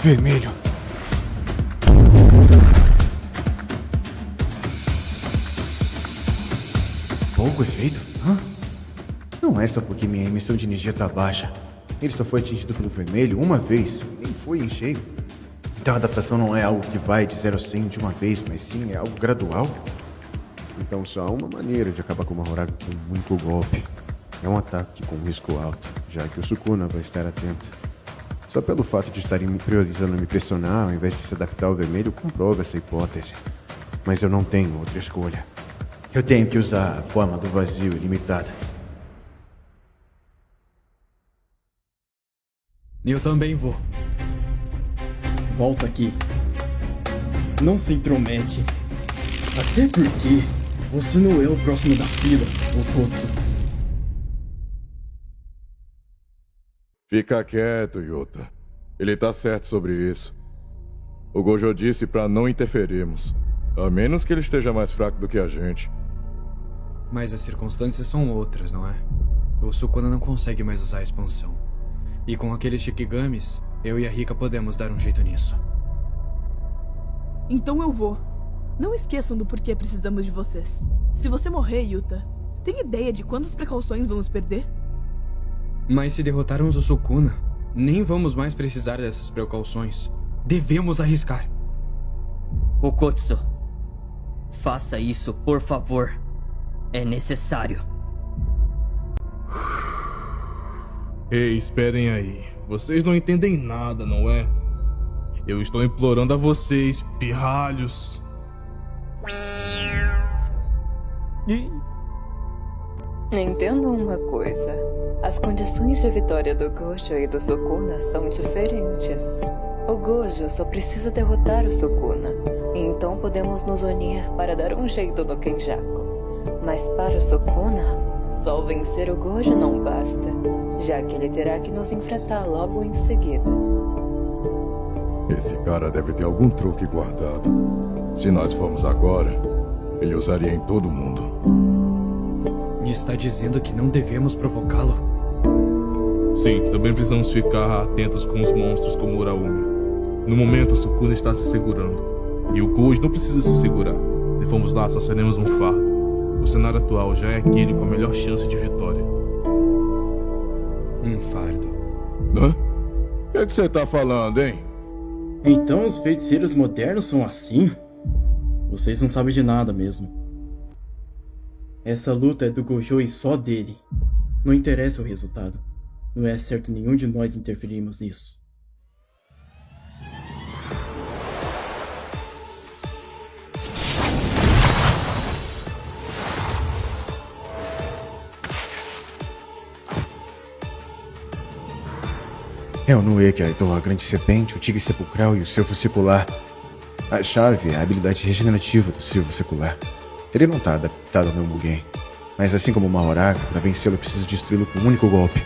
Vermelho. Pouco efeito? Hã? Não é só porque minha emissão de energia tá baixa. Ele só foi atingido pelo vermelho uma vez, nem foi em cheio. Então a adaptação não é algo que vai de 0 a 100 de uma vez, mas sim é algo gradual. Então só há uma maneira de acabar com o Mahoraga com muito golpe. É um ataque com risco alto, já que o Sukuna vai estar atento. Só pelo fato de estarem me priorizando me pressionar ao invés de se adaptar ao vermelho, comprova essa hipótese. Mas eu não tenho outra escolha. Eu tenho que usar a forma do vazio ilimitada. Eu também vou. Volta aqui. Não se intromete. Até porque você não é o próximo da fila, Okotsu. Fica quieto, Yuta. Ele tá certo sobre isso. O Gojo disse pra não interferirmos. A menos que ele esteja mais fraco do que a gente. Mas as circunstâncias são outras, não é? O Sukuna não consegue mais usar a expansão. E com aqueles Shikigamis, eu e a Rika podemos dar um jeito nisso. Então eu vou. Não esqueçam do porquê precisamos de vocês. Se você morrer, Yuta, tem ideia de quantas precauções vamos perder? Mas se derrotarmos o Sukuna, nem vamos mais precisar dessas precauções. Devemos arriscar. Okotsu, faça isso, por favor. É necessário. Ei, esperem aí. Vocês não entendem nada, não é? Eu estou implorando a vocês, pirralhos. Entendam uma coisa. As condições de vitória do Gojo e do Sukuna são diferentes. O Gojo só precisa derrotar o Sukuna, e então podemos nos unir para dar um jeito no Kenjaku. Mas para o Sukuna, só vencer o Gojo não basta, já que ele terá que nos enfrentar logo em seguida. Esse cara deve ter algum truque guardado. Se nós formos agora, ele usaria em todo mundo. Está dizendo que não devemos provocá-lo? Sim, também precisamos ficar atentos com os monstros como Uraumi. No momento, o Sukuna está se segurando. E o Gojo não precisa se segurar. Se formos lá, só seremos um fardo. O cenário atual já é aquele com a melhor chance de vitória. Um fardo. Hã? O que você tá falando, hein? Então os feiticeiros modernos são assim? Vocês não sabem de nada mesmo. Essa luta é do Gojo e só dele. Não interessa o resultado. Não é certo nenhum de nós interferirmos nisso. É o Nue que herdou a grande serpente, o tigre sepulcral e o silvo secular. A chave é a habilidade regenerativa do silvo secular. Ele não está adaptado ao meu Mugen, mas assim como o Mahoraga, para vencê-lo eu preciso destruí-lo com um único golpe.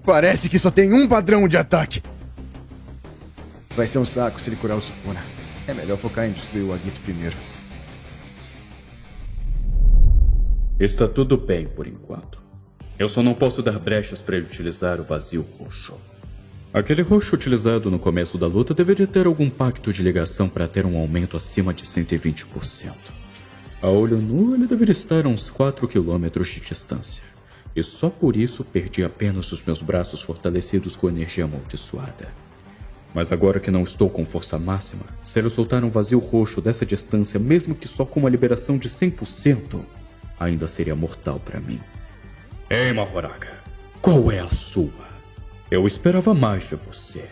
Parece que só tem um padrão de ataque. Vai ser um saco se ele curar o Sukuna. É melhor focar em destruir o Agito primeiro. Está tudo bem por enquanto. Eu só não posso dar brechas para ele utilizar o vazio roxo. Aquele roxo utilizado no começo da luta deveria ter algum pacto de ligação para ter um aumento acima de 120%. A olho nu, ele deveria estar a uns 4 km de distância. E só por isso perdi apenas os meus braços fortalecidos com energia amaldiçoada. Mas agora que não estou com força máxima, se ele soltar um vazio roxo dessa distância, mesmo que só com uma liberação de 100%, ainda seria mortal para mim. Ei, Mahoraga, qual é a sua? Eu esperava mais de você.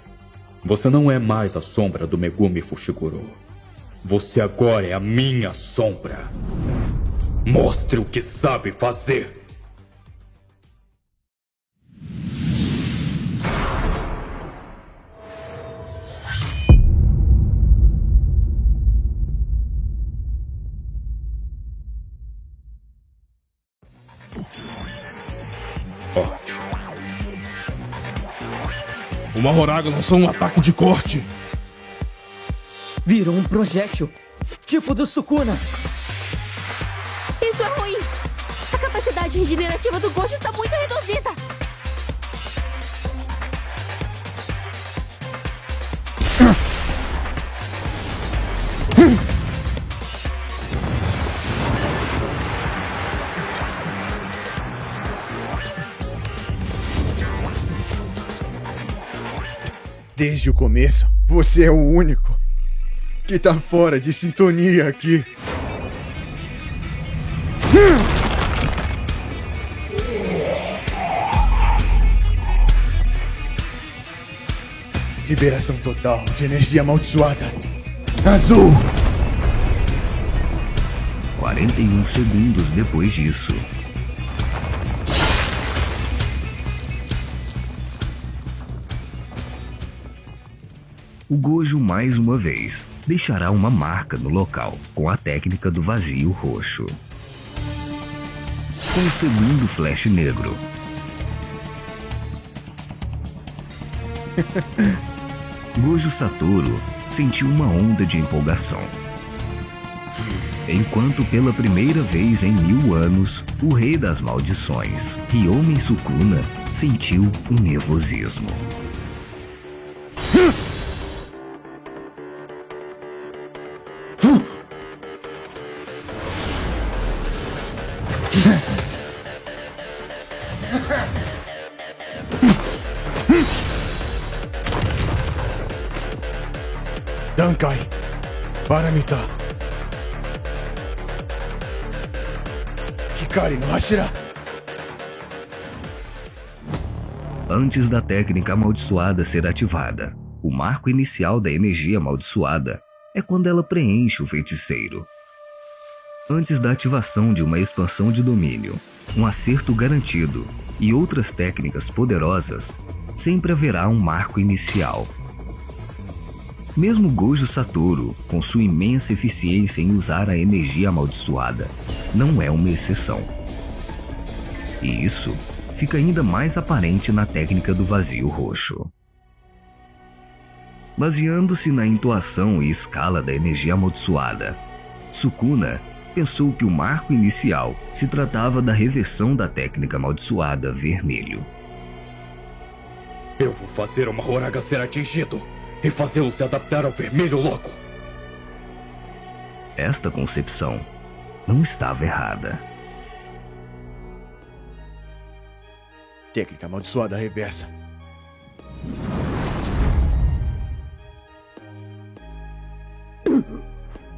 Você não é mais a sombra do Megumi Fushiguro. Você agora é a minha sombra. Mostre o que sabe fazer. O Mahoraga lançou um ataque de corte. Virou um projétil, tipo do Sukuna. Isso é ruim. A capacidade regenerativa do Gojo está muito reduzida. Desde o começo, você é o único que tá fora de sintonia aqui. Liberação total de energia amaldiçoada. Azul! 41 segundos depois disso. O Gojo, mais uma vez, deixará uma marca no local com a técnica do vazio roxo. Com o segundo flash negro. Gojo Satoru sentiu uma onda de empolgação. Enquanto pela primeira vez em 1000 anos, o rei das maldições, Ryomen Sukuna, sentiu um nervosismo. Dankai, Paramita. Hikari no Hashira. Antes da técnica amaldiçoada ser ativada, o marco inicial da energia amaldiçoada é quando ela preenche o feiticeiro. Antes da ativação de uma expansão de domínio, um acerto garantido e outras técnicas poderosas, sempre haverá um marco inicial. Mesmo Gojo Satoru, com sua imensa eficiência em usar a energia amaldiçoada, não é uma exceção. E isso fica ainda mais aparente na técnica do vazio roxo. Baseando-se na entoação e escala da energia amaldiçoada, Sukuna pensou que o marco inicial se tratava da reversão da técnica amaldiçoada vermelho. Eu vou fazer o Mahoraga ser atingido e fazê-lo se adaptar ao vermelho logo. Esta concepção não estava errada. Técnica amaldiçoada reversa.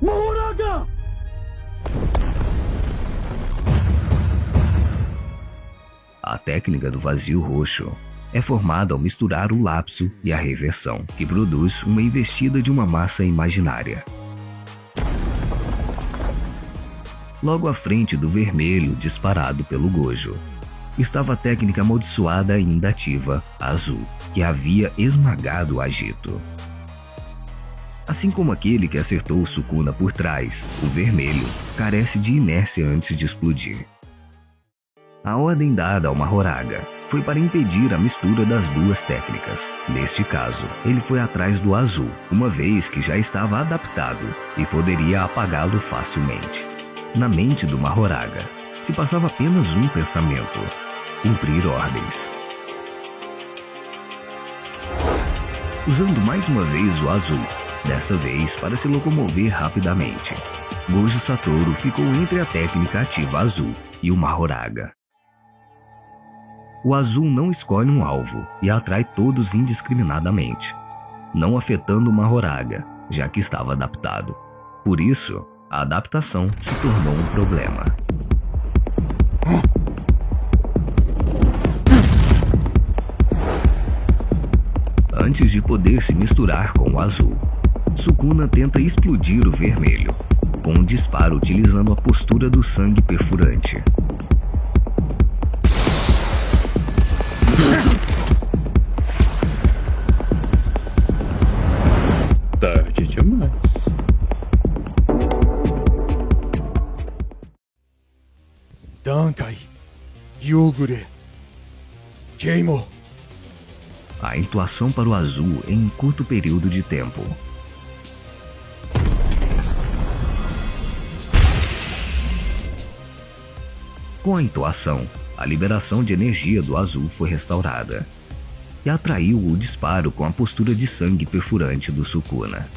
Mahoraga! A técnica do vazio roxo é formada ao misturar o lapso e a reversão, que produz uma investida de uma massa imaginária. Logo à frente do vermelho disparado pelo Gojo, estava a técnica amaldiçoada ainda ativa, azul, que havia esmagado o agito. Assim como aquele que acertou o Sukuna por trás, o vermelho carece de inércia antes de explodir. A ordem dada ao Mahoraga foi para impedir a mistura das duas técnicas. Neste caso, ele foi atrás do azul, uma vez que já estava adaptado e poderia apagá-lo facilmente. Na mente do Mahoraga, se passava apenas um pensamento: cumprir ordens. Usando mais uma vez o azul, dessa vez para se locomover rapidamente, Gojo Satoru ficou entre a técnica ativa azul e o Mahoraga. O azul não escolhe um alvo e atrai todos indiscriminadamente, não afetando o Mahoraga, já que estava adaptado. Por isso, a adaptação se tornou um problema. Antes de poder se misturar com o azul, Sukuna tenta explodir o vermelho, com um disparo utilizando a postura do sangue perfurante. Tarde demais. Dankai, Yugure, Keimo. A entoação para o azul em um curto período de tempo. Com a entoação, a liberação de energia do azul foi restaurada e atraiu o disparo com a postura de sangue perfurante do Sukuna.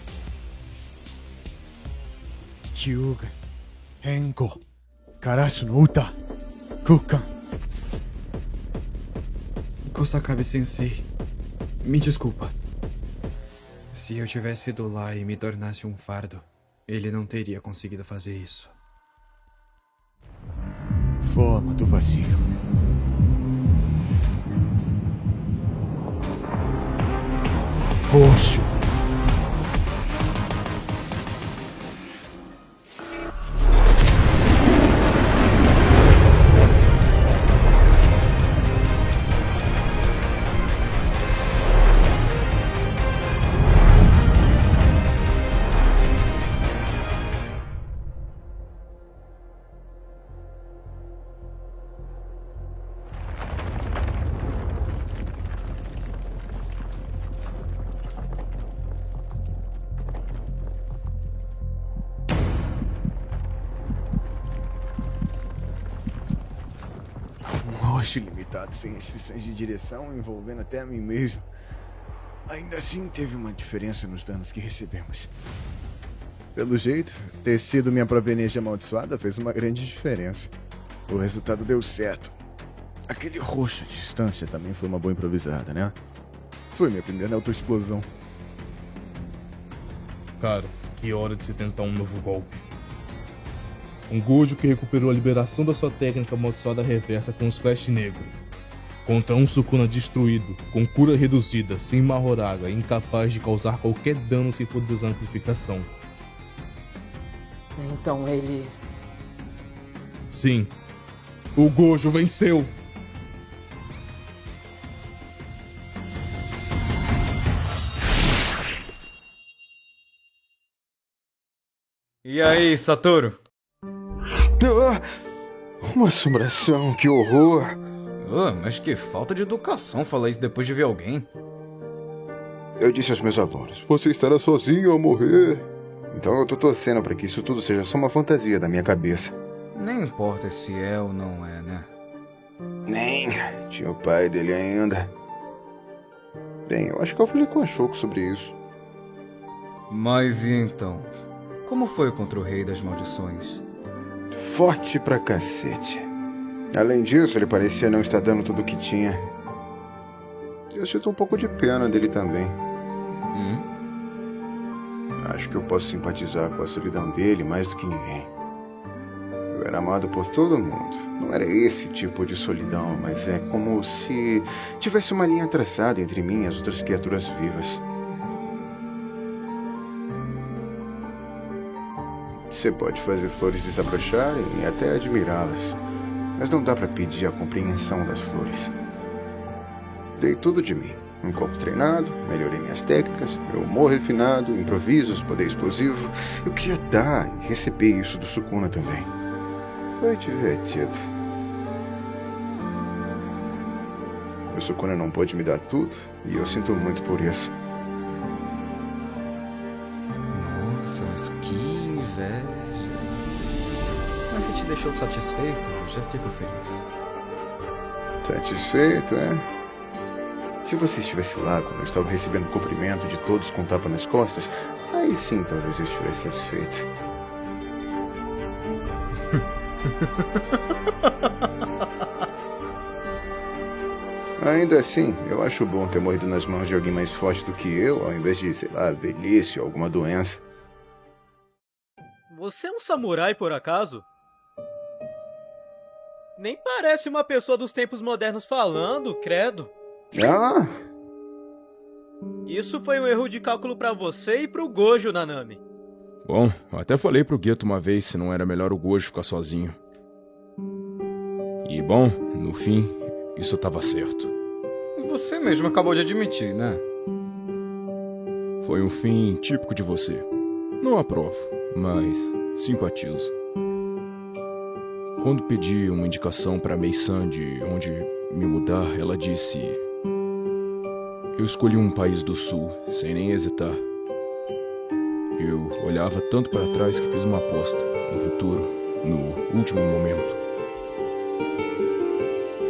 Kyuga, Henko, Karasu no Uta, Kukan. Kusakabe-sensei, me desculpa. Se eu tivesse ido lá e me tornasse um fardo, ele não teria conseguido fazer isso. Forma do vazio. Roxo. Roxo limitado, sem restrições de direção, envolvendo até a mim mesmo. Ainda assim, teve uma diferença nos danos que recebemos. Pelo jeito, ter sido minha própria energia amaldiçoada fez uma grande diferença. O resultado deu certo. Aquele roxo à distância também foi uma boa improvisada, né? Foi minha primeira autoexplosão. Cara, que é hora de se tentar um novo golpe. Um Gojo que recuperou a liberação da sua técnica amaldiçoada reversa com os Flash Negro. Contra um Sukuna destruído, com cura reduzida, sem Mahoraga e incapaz de causar qualquer dano sem poder de amplificação. Então ele... Sim, o Gojo venceu! E aí, Satoru? Uma assombração, que horror! Mas que falta de educação falar isso depois de ver alguém. Eu disse aos meus alunos, você estará sozinho ao morrer. Então eu tô torcendo para que isso tudo seja só uma fantasia da minha cabeça. Nem importa se é ou não é, né? Nem. Tinha o pai dele ainda. Bem, eu acho que eu falei com a Shoko sobre isso. Mas e então? Como foi contra o Rei das Maldições? Forte pra cacete. Além disso, ele parecia não estar dando tudo o que tinha. Eu sinto um pouco de pena dele também. Acho que eu posso simpatizar com a solidão dele mais do que ninguém. Eu era amado por todo mundo. Não era esse tipo de solidão, mas é como se tivesse uma linha traçada entre mim e as outras criaturas vivas. Você pode fazer flores desabrocharem e até admirá-las, mas não dá pra pedir a compreensão das flores. Dei tudo de mim. Um corpo treinado, melhorei minhas técnicas, meu humor refinado, improvisos, poder explosivo. Eu queria dar e receber isso do Sukuna também. Foi divertido. O Sukuna não pôde me dar tudo e eu sinto muito por isso. Nossa, mas que inveja. Mas se te deixou satisfeito, eu já fico feliz. Satisfeito, é? Se você estivesse lá quando eu estava recebendo cumprimento de todos com tapa nas costas, aí sim talvez eu estivesse satisfeito. Ainda assim, eu acho bom ter morrido nas mãos de alguém mais forte do que eu, ao invés de, sei lá, velhice ou alguma doença. Você é um samurai, por acaso? Nem parece uma pessoa dos tempos modernos falando, credo. Ah! Isso foi um erro de cálculo pra você e pro Gojo, Nanami. Bom, eu até falei pro Geto uma vez se não era melhor o Gojo ficar sozinho. E bom, no fim, isso tava certo. Você mesmo acabou de admitir, né? Foi um fim típico de você. Não aprovo, mas simpatizo. Quando pedi uma indicação pra Mei-san de onde me mudar, ela disse... Eu escolhi um país do sul, sem nem hesitar. Eu olhava tanto para trás que fiz uma aposta no futuro, no último momento.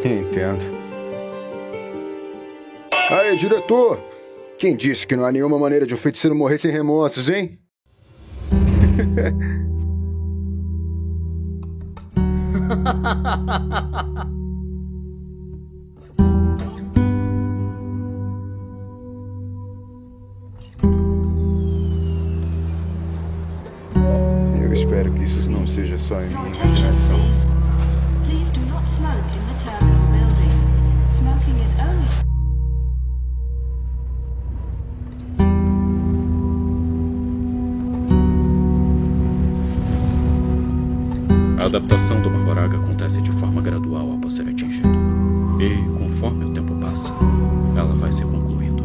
Entendo. Aí, diretor! Quem disse que não há nenhuma maneira de um feiticeiro morrer sem remorsos, hein? Eu espero que isso não seja só em minha imaginação. Please do not smoke in the terminal building. Smoking is only... A adaptação do Mahoraga acontece de forma gradual após ser atingido. E, conforme o tempo passa, ela vai se concluindo.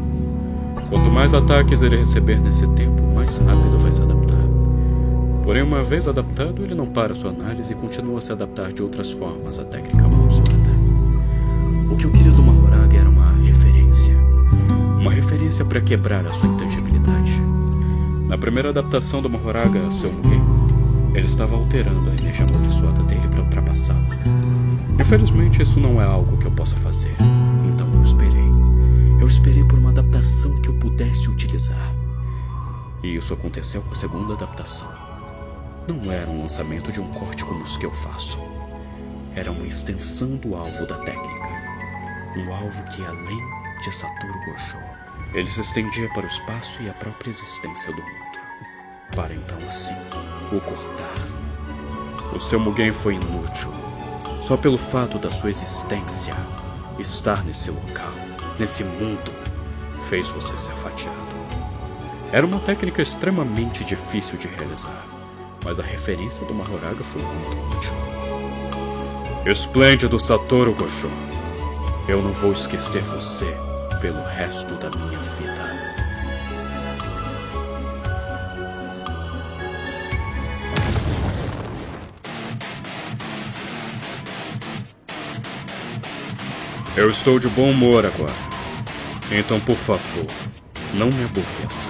Quanto mais ataques ele receber nesse tempo, mais rápido vai se adaptar. Porém, uma vez adaptado, ele não para sua análise e continua a se adaptar de outras formas à técnica amaldiçoada. O que eu queria do Mahoraga era uma referência. Uma referência para quebrar a sua intangibilidade. Na primeira adaptação do Mahoraga, seu Mugen, ele estava alterando a energia amaldiçoada dele para ultrapassá-la. Infelizmente, isso não é algo que eu possa fazer. Então eu esperei. Eu esperei por uma adaptação que eu pudesse utilizar. E isso aconteceu com a segunda adaptação. Não era um lançamento de um corte como os que eu faço. Era uma extensão do alvo da técnica. Um alvo que ia além de Satoru Gojo. Ele se estendia para o espaço e a própria existência do mundo. para então assim o cortar. O seu Mugen foi inútil, só pelo fato da sua existência. Estar nesse local, nesse mundo, fez você ser fatiado. Era uma técnica extremamente difícil de realizar, mas a referência do Mahoraga foi muito útil. Esplêndido Satoru Gojo, eu não vou esquecer você pelo resto da minha vida. Eu estou de bom humor agora. Então, por favor, não me aborreça.